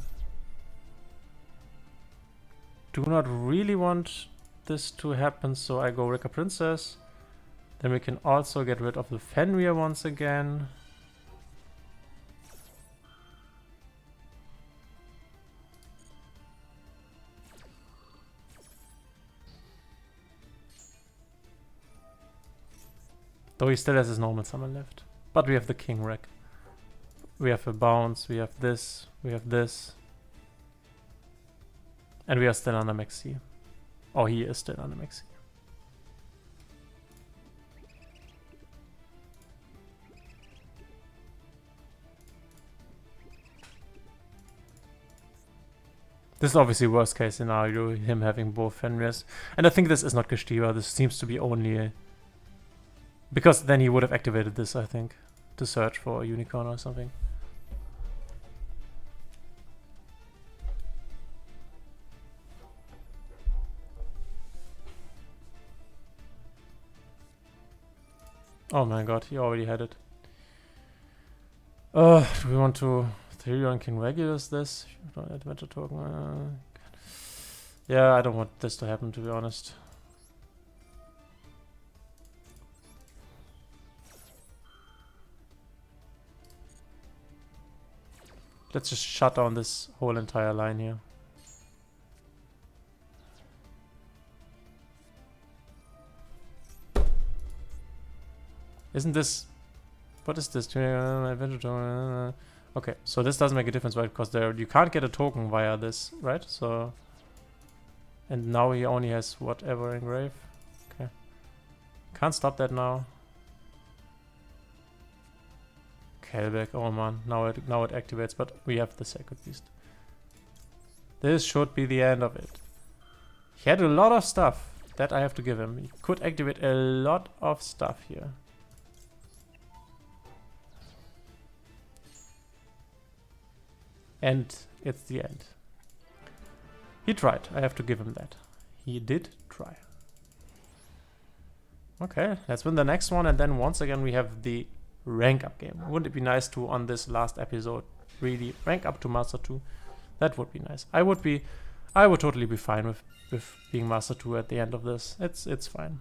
Do not really want this to happen, so I go Rika Princess. Then we can also get rid of the Fenrir once again. Though he still has his normal summon left. But we have the King Wreck. We have a bounce, we have this, we have this. And we are still under Maxi. Or he is still under Maxi. This is obviously worst case scenario, him having both Fenrirs. And I think this is not Kashtira, this seems to be only... because then he would have activated this, I think. To search for a Unicorn or something. Oh my god, he already had it. Do we want to Therion King Regulus this? Adventure token? Yeah, I don't want this to happen, to be honest. Let's just shut down this whole entire line here. Isn't this... what is this? Okay, so this doesn't make a difference, right? Because you can't get a token via this, right? So... and now he only has whatever engrave. Okay. Can't stop that now. Kelbeck, oh man, now it activates, but we have the Sacred Beast. This should be the end of it. He had a lot of stuff that I have to give him. He could activate a lot of stuff here. And it's the end. He tried, I have to give him that. He did try. Okay, let's win the next one, and then once again we have the rank up game. Wouldn't it be nice to, on this last episode, really rank up to Master 2? That would be nice. I would totally be fine with being Master 2 at the end of this. It's fine.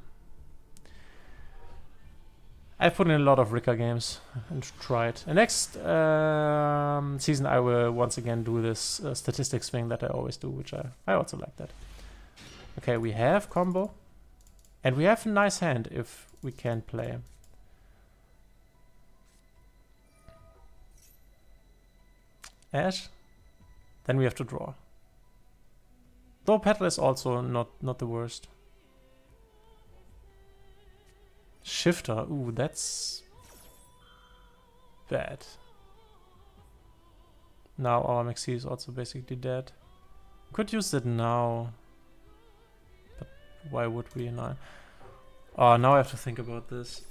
I've put in a lot of Rika games and tried. And next season I will once again do this statistics thing that I always do, which I also like that. Okay, we have combo. And we have a nice hand if we can play. Ash. Then we have to draw. Though Petal is also not the worst. Shifter, ooh, that's bad. Now our Maxi is also basically dead. Could use it now. But why would we now? Oh, now I have to think about this.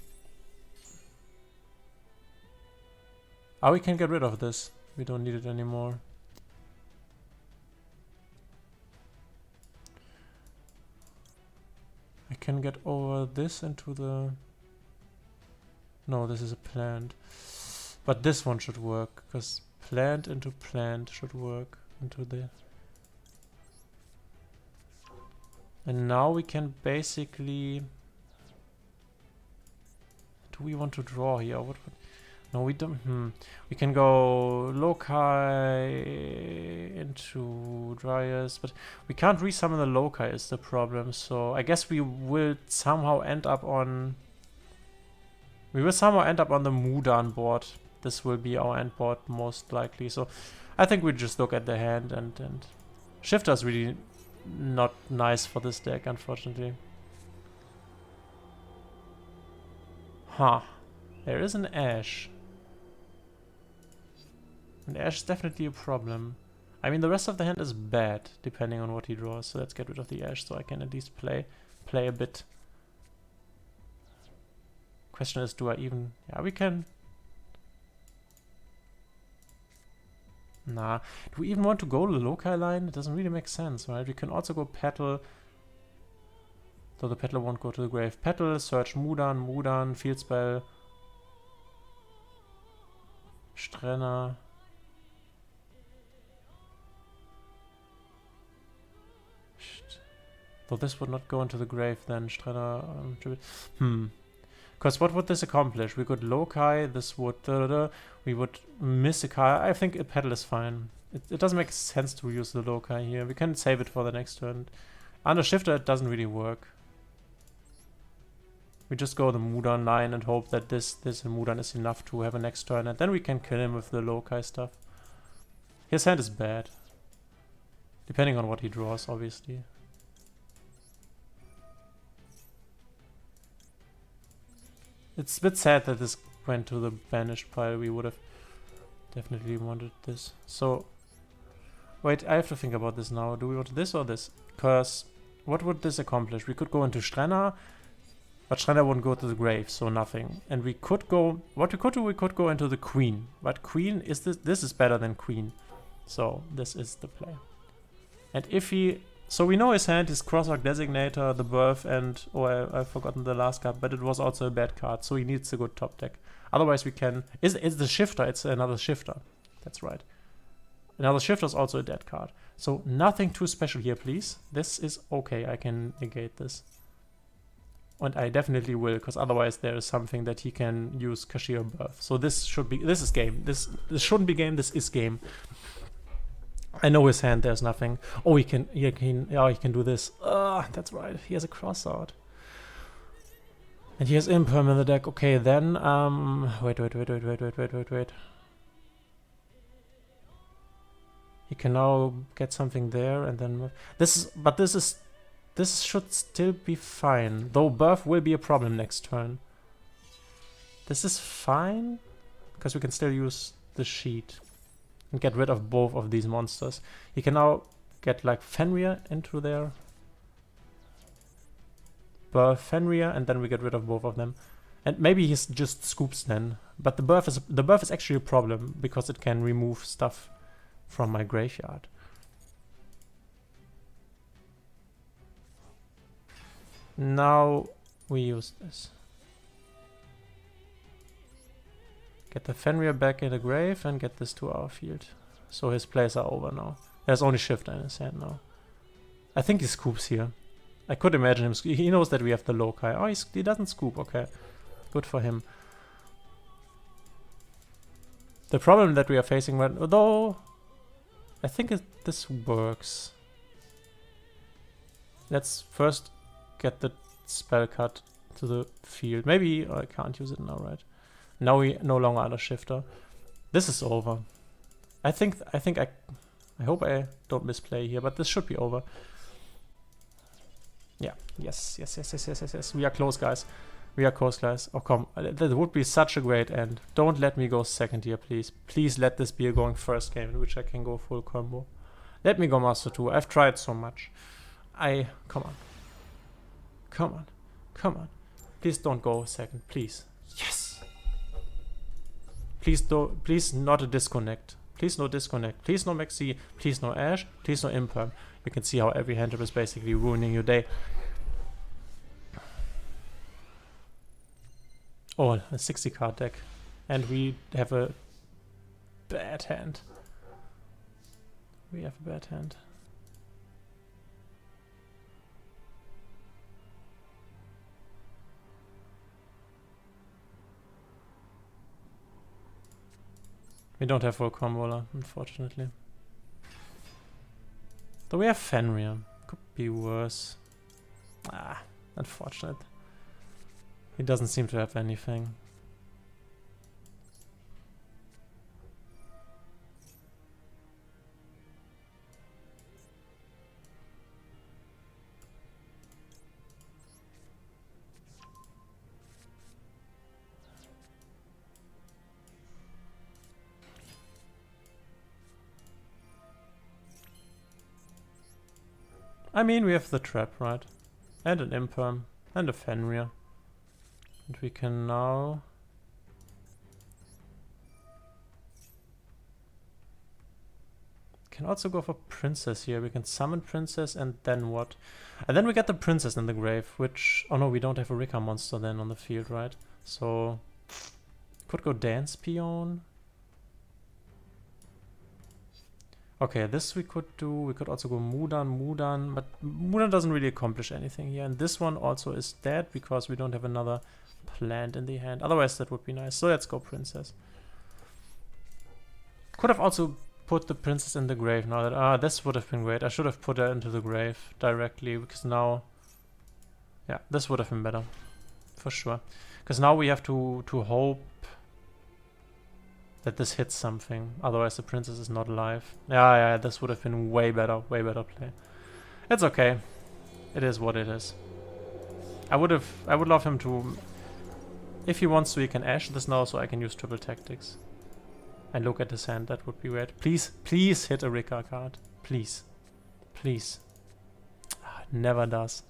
Oh, we can get rid of this. We don't need it anymore. I can get over this into the... no, this is a plant. But this one should work, because plant into plant should work into the... and now we can basically... do we want to draw here? No, we don't. We can go Loci into Dryas, but we can't resummon the Loci is the problem. So I guess we will somehow end up on... We will somehow end up on the Mudan board. This will be our end board most likely. So I think we just look at the hand and Shifter is really not nice for this deck, unfortunately. Huh. There is an Ash. And Ash is definitely a problem. I mean, the rest of the hand is bad, depending on what he draws. So let's get rid of the Ash so I can at least play a bit. Question is, do I even... Yeah, we can... Nah. Do we even want to go to the Loci line? It doesn't really make sense, right? We can also go Petal. Though the Petal won't go to the grave. Petal, search Mudan, Field Spell. Strenna. Though this would not go into the grave then. Strenna. Because what would this accomplish? We could Loci, this would... we would miss a card. I think a Petal is fine. It doesn't make sense to use the Loci here. We can save it for the next turn. Under Shifter it doesn't really work. We just go the Mudan line and hope that this Mudan is enough to have a next turn. And then we can kill him with the Loci stuff. His hand is bad. Depending on what he draws, obviously. It's a bit sad that this went to the banished pile. We would have definitely wanted this. So, wait, I have to think about this now. Do we want this or this? Because what would this accomplish? We could go into Strenna, but Strenna wouldn't go to the grave, so nothing. And we could go... What we could do, we could go into the Queen. But Queen is this... This is better than Queen. So, this is the play. And if he... So we know his hand is Crossark Designator, the Birth, and... Oh, I've forgotten the last card, but it was also a bad card, so he needs a good top deck. Otherwise we can... It's the Shifter, it's another Shifter. That's right. Another Shifter is also a dead card. So nothing too special here, please. This is okay, I can negate this. And I definitely will, because otherwise there is something that he can use Kashir Birth. So this should be... This is game. This shouldn't be game, this is game. I know his hand, there's nothing. Oh, he can do this. That's right, he has a cross out. And he has Imperm in the deck. Okay, then, wait. He can now get something there and then... This should still be fine. Though Birth will be a problem next turn. This is fine, because we can still use the sheet. And get rid of both of these monsters. He can now get like Fenrir into there. Birth Fenrir, and then we get rid of both of them. And maybe he's just scoops then. But the birth is actually a problem because it can remove stuff from my graveyard. Now we use this. Get the Fenrir back in the grave and get this to our field. So his plays are over now. There's only Shifter in his hand now. I think he scoops here. I could imagine him. He knows that we have the Loci. Oh, he doesn't scoop. Okay. Good for him. The problem that we are facing right now, though, I think this works. Let's first get the spell cut to the field. Maybe I can't use it now, right? Now we no longer under Shifter. This is over. I hope I don't misplay here, but this should be over. Yeah. Yes. We are close, guys. We are close, guys. Oh, come. That would be such a great end. Don't let me go second here, please. Please let this be a going first game in which I can go full combo. Let me go Master 2. I've tried so much. Come on. Please don't go second, please. Yes! Please not a disconnect. Please no disconnect. Please no Maxi. Please no Ash. Please no Imperm. You can see how every hand is basically ruining your day. Oh, a 60 card deck. And we have a bad hand. We don't have full combo, unfortunately. Though we have Fenrir. Could be worse. Ah, unfortunate. He doesn't seem to have anything. I mean, we have the trap, right? And an Imperm. And a Fenrir. And we can now... Can also go for Princess here. We can summon Princess and then what? And then we get the Princess in the grave, which... Oh no, we don't have a Rika monster then on the field, right? So... Could go Dance Peon. Okay, this we could do. We could also go Mudan, but Mudan doesn't really accomplish anything here. And this one also is dead because we don't have another plant in the hand. Otherwise, that would be nice. So let's go Princess. Could have also put the Princess in the grave now that... this would have been great. I should have put her into the grave directly because now... Yeah, this would have been better. For sure. Because now we have to hope that this hits something. Otherwise the Princess is not alive. Yeah, this would have been way better play. It's okay. It is what it is. I would love him to... If he wants to, he can Ash this now so I can use triple tactics. And look at his hand, that would be great. Please, please hit a Rika card. Please. Please. It never does.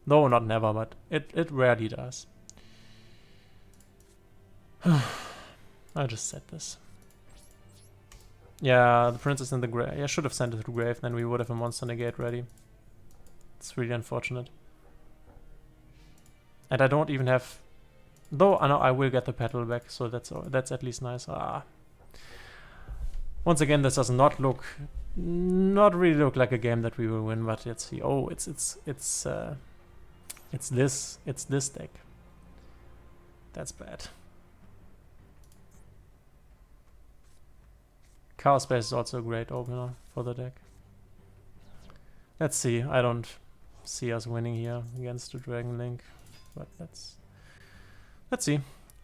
No, not never, but it rarely does. I just said this. Yeah, the Princess in the grave. I should have sent it to the grave, then we would have a monster negate ready. It's really unfortunate. And I don't even have... Though, I know I will get the petal back, so that's at least nice. Once again, this does not really look like a game that we will win, but let's see. Oh, it's this deck. That's bad. Chaos Space is also a great opener for the deck. Let's see. I don't see us winning here against the Dragon Link, but let's see.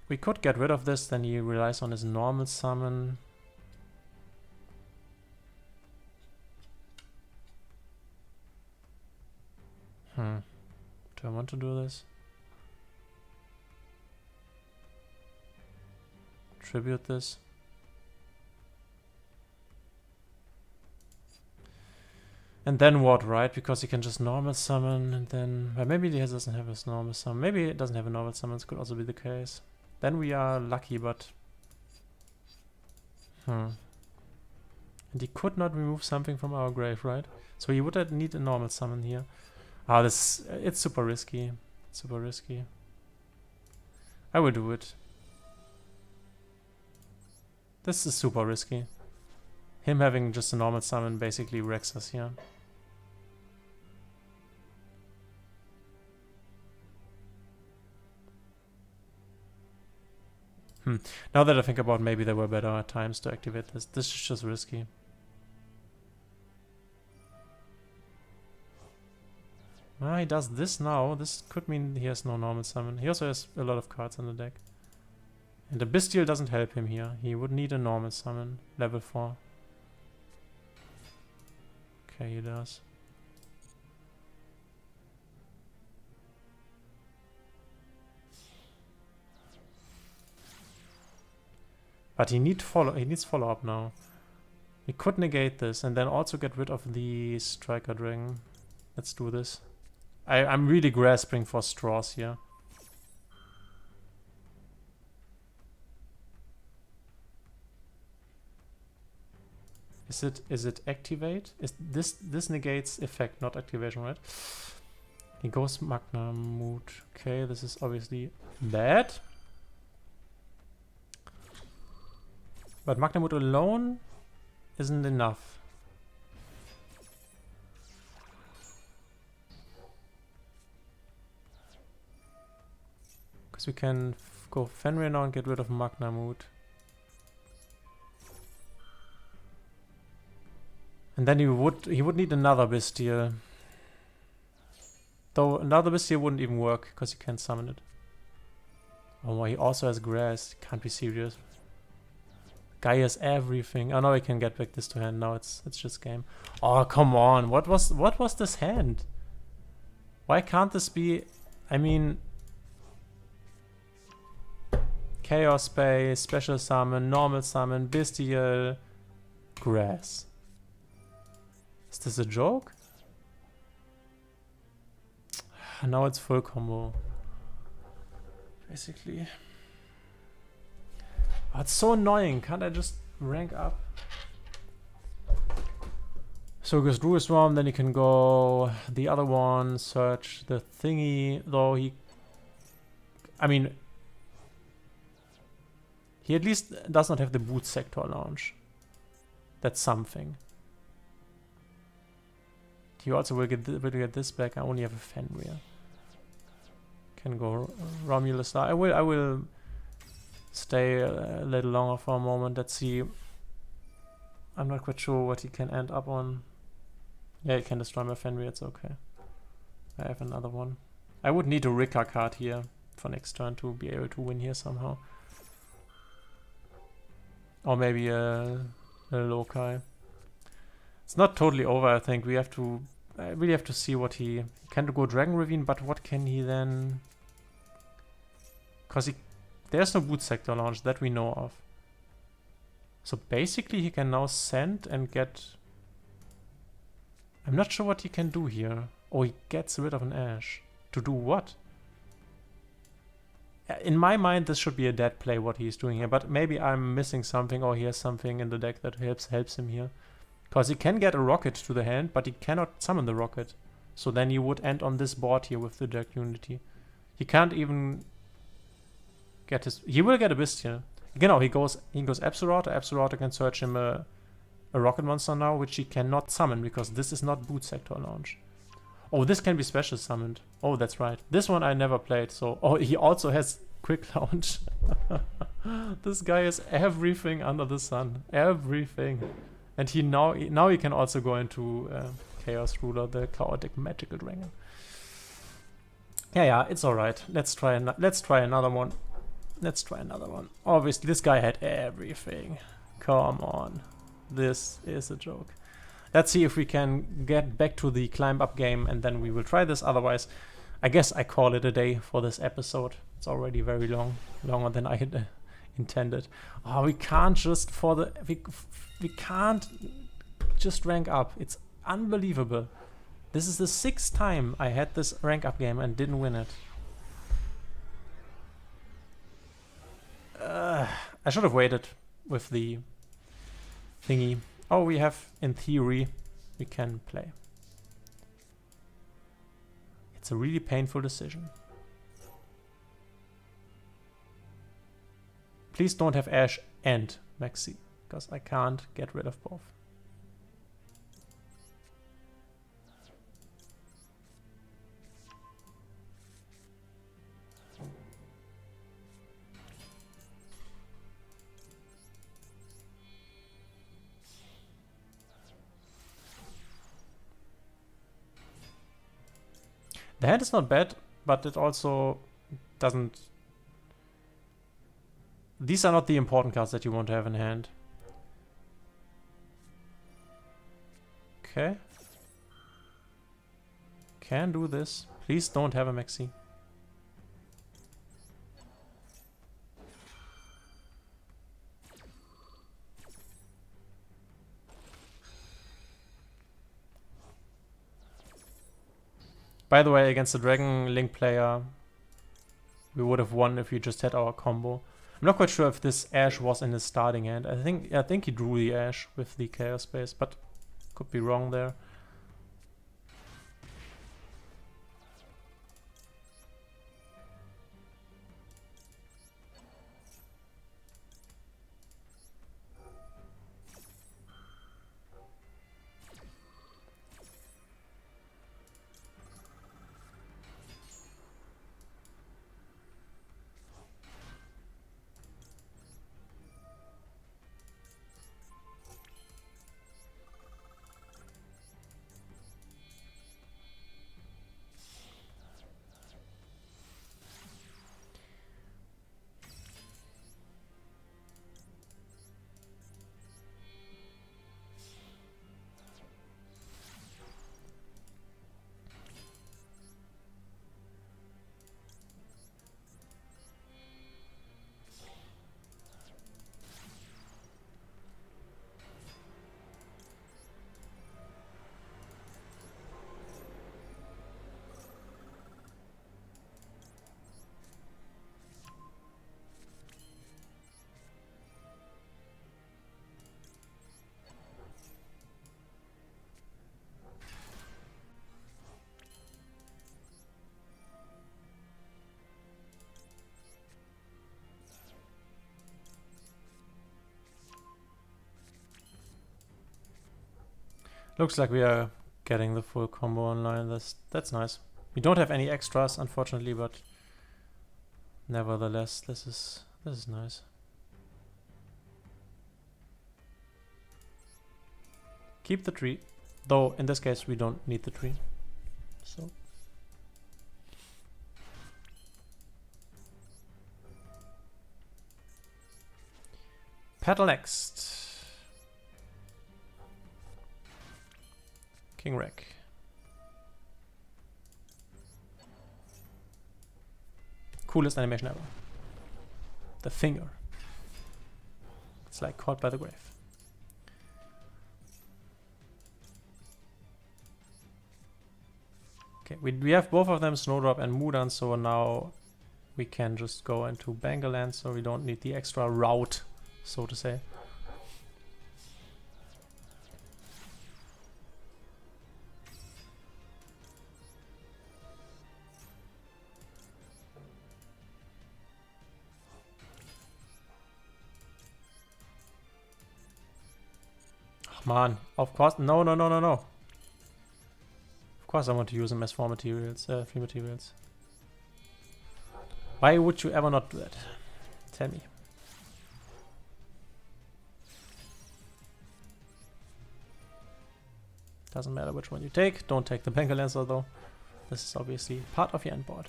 We could get rid of this, then he relies on his normal summon. Do I want to do this? Tribute this? And then what, right? Because he can just normal summon and then... Well, maybe he doesn't have his normal summon. Maybe it doesn't have a normal summon. This could also be the case. Then we are lucky, but... And he could not remove something from our grave, right? So he would need a normal summon here. It's super risky. Super risky. I will do it. This is super risky. Him having just a normal summon basically wrecks us here. Now that I think about, maybe there were better times to activate this. This is just risky. He does this now. This could mean he has no normal summon. He also has a lot of cards in the deck. And the Bestial doesn't help him here. He would need a normal summon. Level 4. Okay, he does. But he needs follow up now. We could negate this and then also get rid of the Striker Dragon. Let's do this. I'm really grasping for straws here. Is it activate? Is this negates effect, not activation, right? He goes Magna Mood. Okay, this is obviously bad. But Magna Mood alone isn't enough. Because we can go Fenrir now and get rid of Magna Mood. And then he would need another Bestial. Though another Bestial wouldn't even work, because he can't summon it. Oh, he also has grass. Can't be serious. Guy has everything. Oh, now he can get back this to hand. Now it's just game. Oh, come on. What was this hand? Why can't this be... I mean... Chaos Space, Special Summon, Normal Summon, Bestial, Grass. Is this a joke? Now it's full combo. Basically. Oh, it's so annoying. Can't I just rank up? So he goes Druid Swarm, then he can go the other one, search the thingy, though he... I mean... He at least does not have the boot sector launch. That's something. He also will get this back. I only have a Fenrir. Can go Romulus. I will stay a little longer for a moment. Let's see. I'm not quite sure what he can end up on. Yeah, he can destroy my Fenrir. It's okay. I have another one. I would need a Rika card here for next turn to be able to win here somehow. Or maybe a Lokai. It's not totally over, I think. We have to... I really have to see what he... Can go Dragon Ravine, but what can he then... Because there's no boot sector launch that we know of. So basically he can now send and get... I'm not sure what he can do here. Oh, he gets rid of an Ash. To do what? In my mind, this should be a dead play, what he's doing here. But maybe I'm missing something, or he has something in the deck that helps him here. Because he can get a rocket to the hand, but he cannot summon the rocket. So then you would end on this board here with the deck Unity. He can't even get his... He will get a Bestial. You know, he goes Absolutor. Absolutor can search him a rocket monster now, which he cannot summon, because this is not boot sector launch. Oh, this can be special summoned. Oh, that's right. This one I never played, so... Oh, he also has quick launch. This guy has everything under the sun. Everything. And he now he can also go into Chaos Ruler, the chaotic magical dragon. Yeah, it's alright. Let's try another one. Let's try another one. Obviously, this guy had everything. Come on. This is a joke. Let's see if we can get back to the climb up game, and then we will try this. Otherwise, I guess I call it a day for this episode. It's already very long, longer than I had intended. Oh, we can't just we can't just rank up. It's unbelievable. This is the 6th time I had this rank up game and didn't win it. I should have waited with the thingy. Oh, we have, in theory, we can play. It's a really painful decision. Please don't have Ash and Maxi, because I can't get rid of both. The hand is not bad, but it also doesn't... These are not the important cards that you want to have in hand. Okay. Can do this. Please don't have a Maxi. By the way, against the Dragon Link player, we would have won if we just had our combo. I'm not quite sure if this Ash was in his starting hand. I think he drew the Ash with the Chaos Space, but could be wrong there. Looks like we are getting the full combo online. That's nice. We don't have any extras, unfortunately, but nevertheless, this is nice. Keep the tree, though in this case we don't need the tree. So petal next. King Wreck. Coolest animation ever. The finger. It's like caught by the grave. Okay, we have both of them, Snowdrop and Mudan, so now we can just go into Bangaland, so we don't need the extra route, so to say. Man, of course, no. Of course I want to use them as free materials. Why would you ever not do that? Tell me. Doesn't matter which one you take. Don't take the Banker Lancer though. This is obviously part of your end board.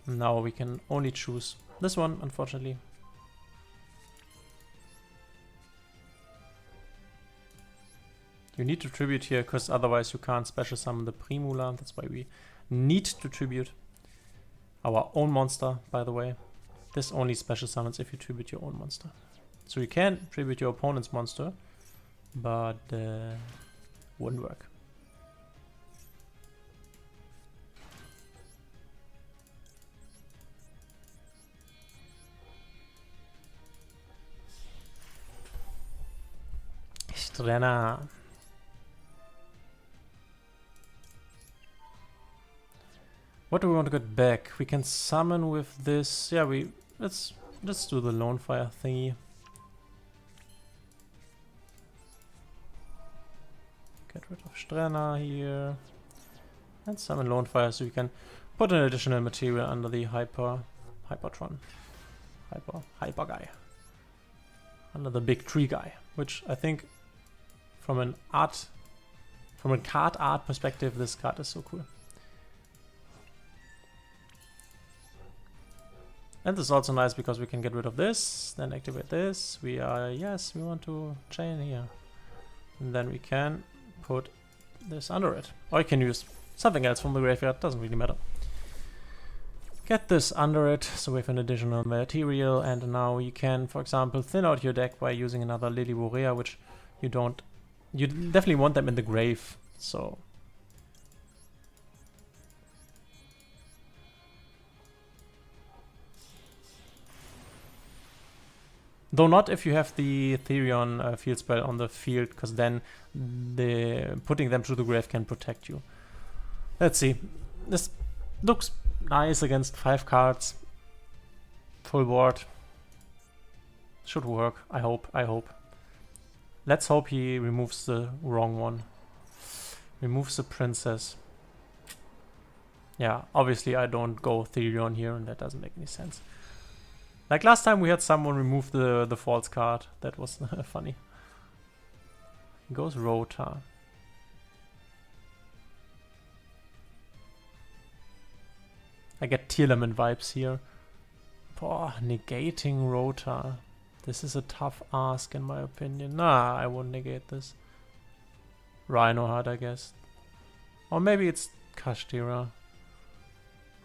Now we can only choose this one, unfortunately. You need to tribute here, because otherwise you can't special summon the Primula. That's why we need to tribute our own monster, by the way. This only special summons if you tribute your own monster. So you can tribute your opponent's monster, but wouldn't work. Strena. What do we want to get back? We can summon with this. Yeah, let's do the Lone Fire thingy. Get rid of Strena here. And summon Lone Fire so we can put an additional material under the Hyper guy. Under the big tree guy, which I think from a card art perspective, this card is so cool. And this is also nice because we can get rid of this, then activate this. We want to chain here. And then we can put this under it. Or you can use something else from the graveyard, doesn't really matter. Get this under it, so we have an additional material, and now you can, for example, thin out your deck by using another Lily Borea, which you definitely want them in the grave, so. Though not if you have the Therion field spell on the field, because then putting them through the grave can protect you. Let's see. This looks nice against 5 cards. Full board. Should work. I hope. Let's hope he removes the wrong one. Removes the princess. Yeah, obviously I don't go Therion here, and that doesn't make any sense. Like last time we had someone remove the false card. That was funny. He goes Rota. I get Tearlament vibes here. Boah, negating Rota. This is a tough ask in my opinion. Nah, I won't negate this. Rhino Heart, I guess. Or maybe it's Kashtira.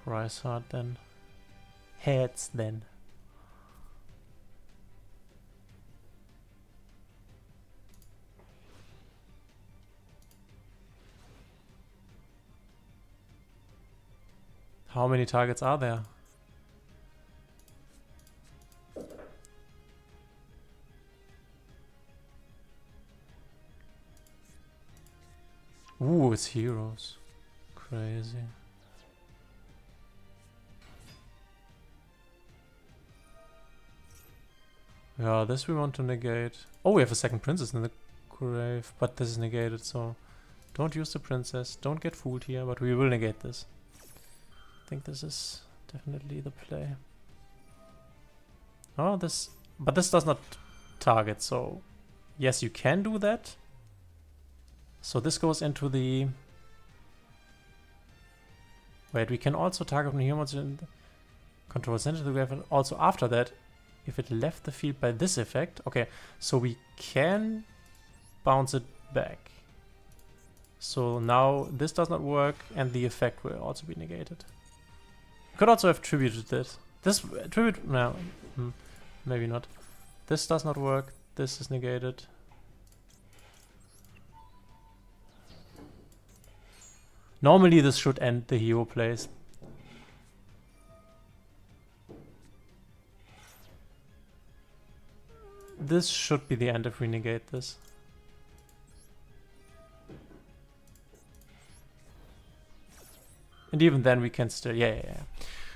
Rice Heart then. Heads then. How many targets are there? Ooh, it's heroes. Crazy. Yeah, this we want to negate. Oh, we have a second princess in the grave, but this is negated, so don't use the princess. Don't get fooled here, but we will negate this. I think this is definitely the play. Oh, this... But this does not target, so... Yes, you can do that. So this goes into the... Wait, we can also target from humans in control center to have also after that, if it left the field by this effect. Okay, so we can bounce it back. So now this does not work, and the effect will also be negated. Could also have tributed this. This tribute, no, maybe not. This does not work. This is negated. Normally this should end the hero plays. This should be the end if we negate this. And even then we can still, yeah.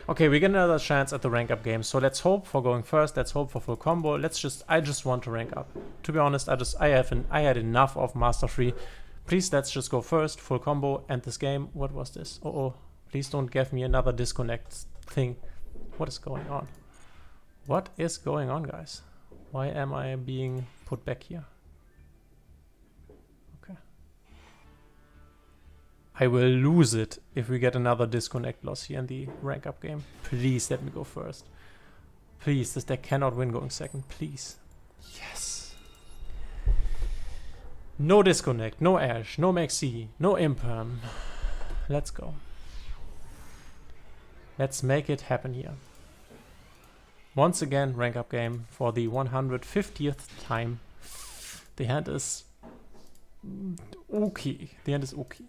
Okay, we get another chance at the rank up game. So let's hope for going first. Let's hope for full combo. I just want to rank up. To be honest, I had enough of Master 3. Please, let's just go first, full combo, end this game. What was this? Oh, please don't give me another disconnect thing. What is going on? What is going on, guys? Why am I being put back here? Okay. I will lose it if we get another disconnect loss here in the rank up game. Please let me go first. Please, this deck cannot win going second. Please. Yes. No disconnect, no Ash, no Maxi, no Imperm. Let's go. Let's make it happen here. Once again, rank up game for the 150th time. The hand is okay. The hand is okay.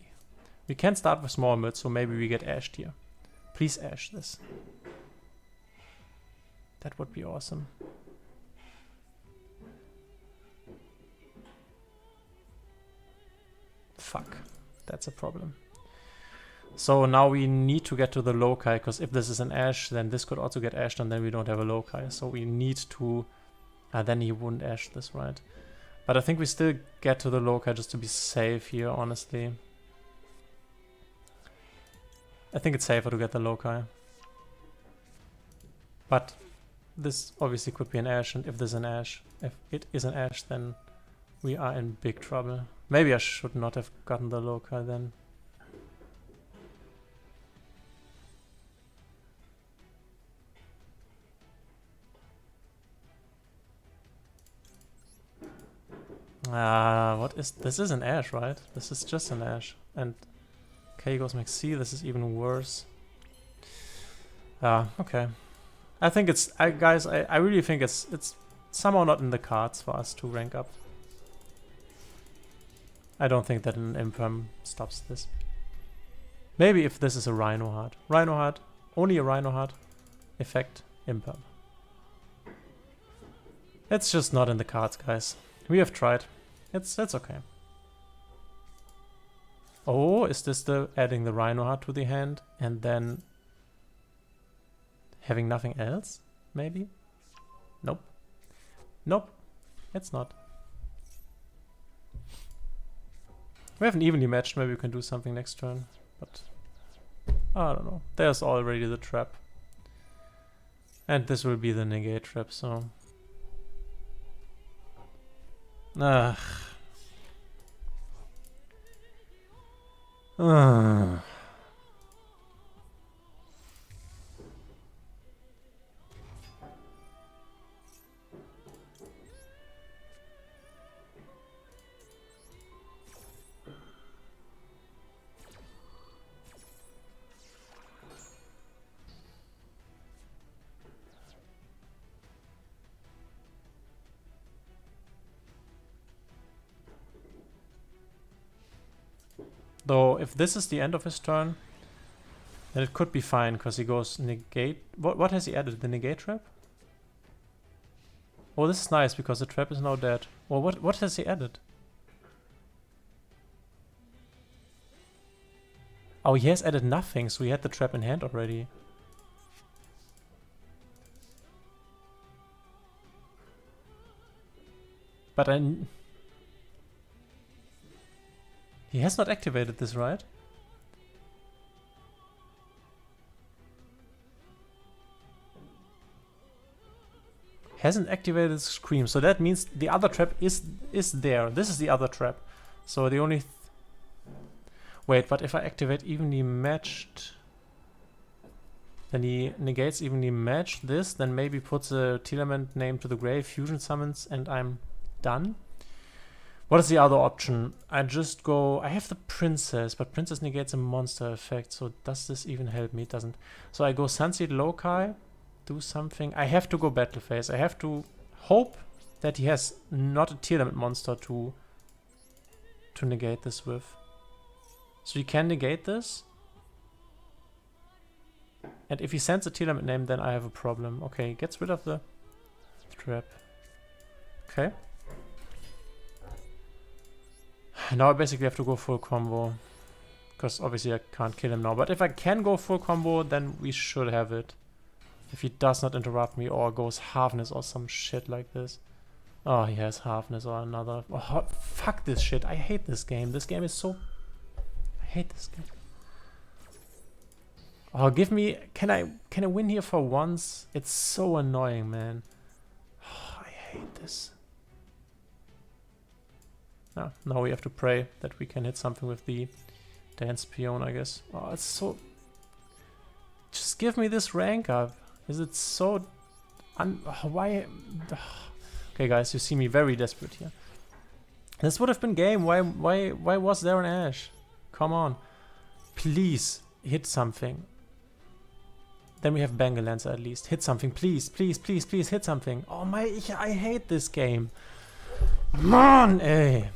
We can start with small mid, so maybe we get ashed here. Please ash this. That would be awesome. Fuck. That's a problem. So now we need to get to the loci, because if this is an ash, then this could also get ashed, and then we don't have a loci. So we need to... then he wouldn't ash this, right? But I think we still get to the loci just to be safe here, honestly. I think it's safer to get the loci. But this obviously could be an ash, and if this is an ash, if it is an ash, then we are in big trouble. Maybe I should not have gotten the loci then. What is... This is an ash, right? This is just an ash. And K goes Max C, this is even worse. Okay. I think it's... guys, I really think it's somehow not in the cards for us to rank up. I don't think that an Imperm stops this. Maybe if this is a Rhino Heart. Rhino Heart, only a Rhino Heart. Effect, Imperm. It's just not in the cards, guys. We have tried. It's okay. Oh, is this the adding the Rhino Heart to the hand and then having nothing else? Maybe? Nope. Nope. It's not. We haven't evenly matched. Maybe we can do something next turn. But I don't know. There's already the trap. And this will be the negate trap, so... Ugh. Though, if this is the end of his turn, then it could be fine, because he goes negate. What has he added? The negate trap? Oh, this is nice, because the trap is now dead. Well, what has he added? Oh, he has added nothing, so he had the trap in hand already. But he has not activated this, right? Hasn't activated the Scream, so that means the other trap is there. This is the other trap. So the only... Wait, but if I activate evenly matched... Then he negates evenly matched this, then maybe puts a Telement name to the grave, fusion summons, and I'm done. What is the other option? I just go... I have the Princess, but Princess negates a monster effect, so does this even help me? It doesn't. So I go Sunseed Loci, do something. I have to go Battle Phase. I have to hope that he has not a Telement monster to negate this with. So he can negate this. And if he sends a Telement name, then I have a problem. Okay, he gets rid of the trap. Okay. Now I basically have to go full combo. Because obviously I can't kill him now. But if I can go full combo, then we should have it. If he does not interrupt me or goes halfness or some shit like this. Oh, he has halfness or another. Oh, fuck this shit. I hate this game. This game is so... I hate this game. Oh, give me... Can I win here for once? It's so annoying, man. Oh, I hate this. Now we have to pray that we can hit something with the Dance Peon, I guess. Oh, it's so... Just give me this rank up. Is it so... why... Okay, guys, you see me very desperate here. This would have been game. Why was there an Ash? Come on. Please, hit something. Then we have Bangle Lancer at least. Hit something, please, please, please, please, hit something. Oh my, I hate this game. Man, ey.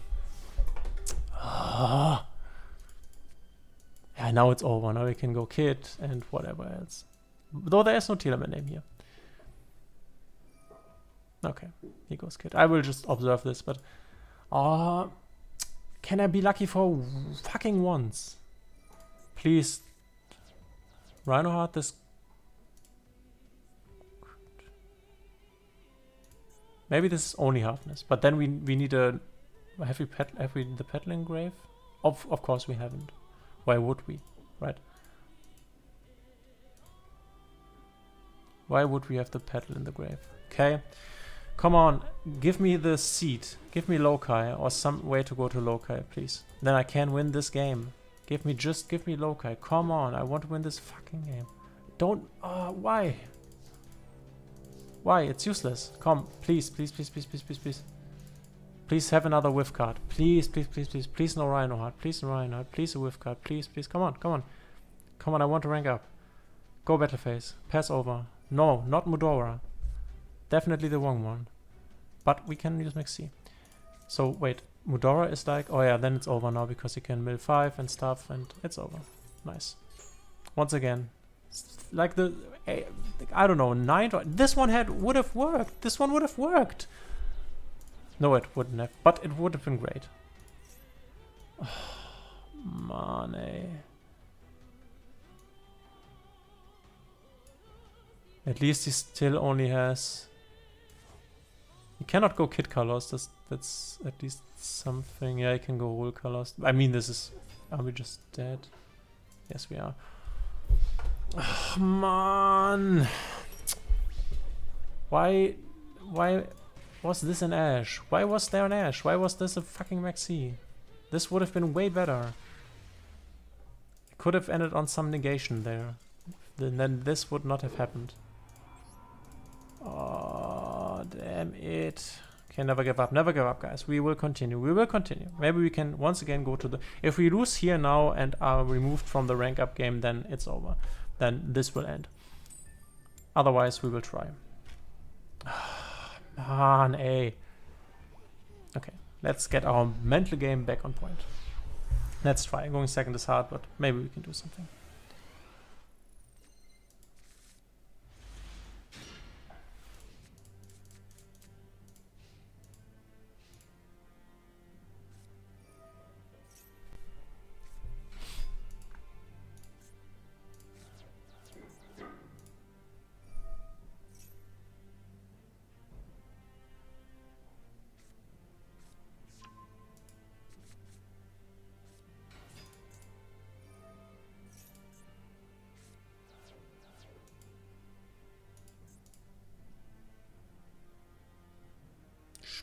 Oh. Yeah, now it's over. Now we can go Kid and whatever else. Though there is no Telement name here. Okay, he goes Kid. I will just observe this, but... can I be lucky for fucking once? Please. Rhinoheart, this... Maybe this is only halfness, but then we need a... Have we the Peddling Grave? Of course we haven't. Why would we, right? Why would we have the Petal in the grave? Okay, come on, give me the seed. Give me Loci or some way to go to Loci, please. Then I can win this game. Give me Loci. Come on, I want to win this fucking game. Don't... why? Why? It's useless. Come, please, please, please, please, please, please, please. Please have another whiff card. Please, please, please, please. Please no Rhinoheart. Please no Rhinoheart. Please a whiff card. Please, please. Come on, come on. Come on, I want to rank up. Go Battle Phase. Pass over. No, not Mudora. Definitely the wrong one. But we can use Maxi. So, wait. Mudora is like... Oh yeah, then it's over now because you can mill 5 and stuff and it's over. Nice. Once again. Like the... I don't know, 9... This one would have worked. This one would have worked. No, it wouldn't have. But it would have been great. Oh, money. At least he still only has... He cannot go Kid Colors. That's at least something. Yeah, he can go Wool Colors. I mean, this is... Are we just dead? Yes, we are. Oh, man. Why was this an Ash? Why was there an Ash? Why was this a fucking Maxi? This would have been way better. It could have ended on some negation there. Then this would not have happened. Oh, damn it. Okay, never give up. Never give up, guys. We will continue. We will continue. Maybe we can once again go to the... If we lose here now and are removed from the rank up game, then it's over. Then this will end. Otherwise, we will try. Man, eh. Okay, let's get our mental game back on point. Let's try. Going second is hard, but maybe we can do something.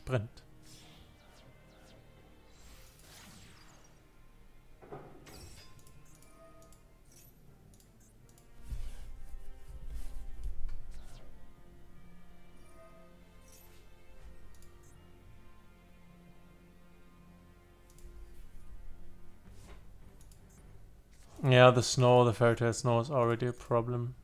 Sprint. Yeah, the snow, the fairy tale snow is already a problem.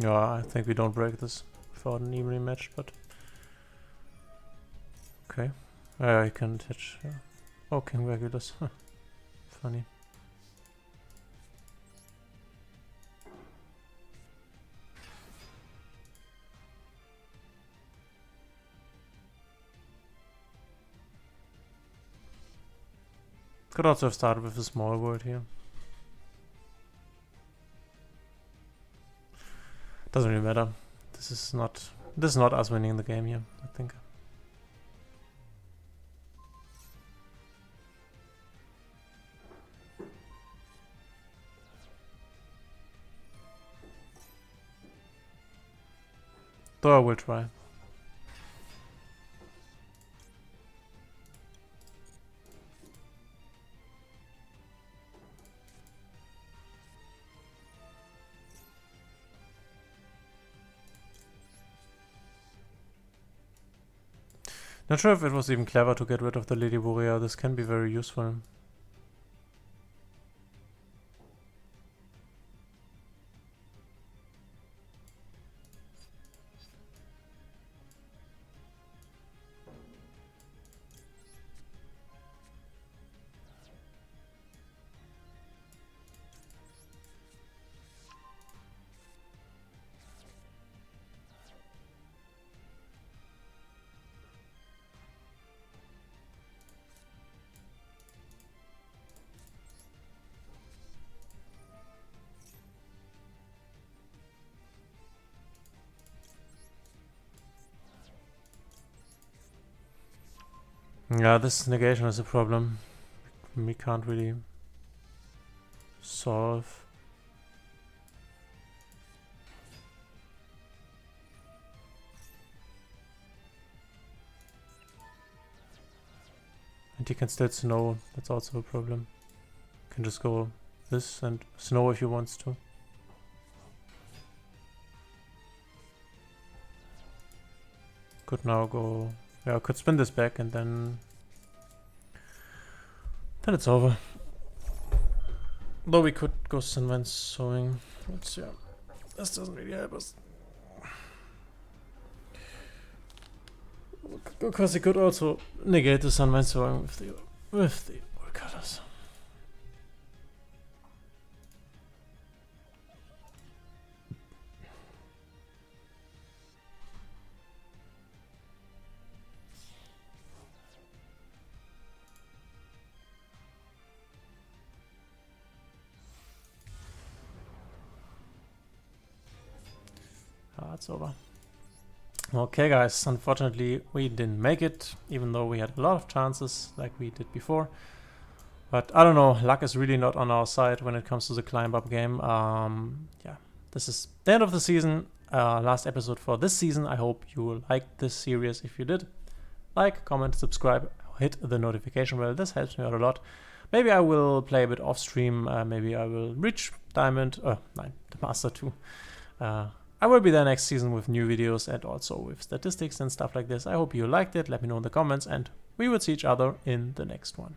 Yeah, I think we don't break this without an even rematch, but okay. I can attach. Oh, King Regulus. Funny. Could also have started with a small word here. Doesn't really matter. This is not us winning the game here, I think. Though I will try. Not sure if it was even clever to get rid of the Lady Warrior. This can be very useful. Yeah, this negation is a problem we can't really solve. And he can still snow, that's also a problem. Can just go this and snow if he wants to. could now go... Yeah, could spin this back and then it's over. Though we could go Sunvine Sowing. Let's see. This doesn't really help us. Because he could also negate the Sunvine Sowing with the woodcutters. It's over. Okay guys, unfortunately we didn't make it, even though we had a lot of chances like we did before. But I don't know, luck is really not on our side when it comes to the climb up game. Yeah, this is the end of the season, last episode for this season. I hope you liked this series. If you did, like, comment, subscribe, hit the notification bell. This helps me out a lot. Maybe I will play a bit off stream, maybe I will reach Diamond, the Master 2. I will be there next season with new videos and also with statistics and stuff like this. I hope you liked it. Let me know in the comments and we will see each other in the next one.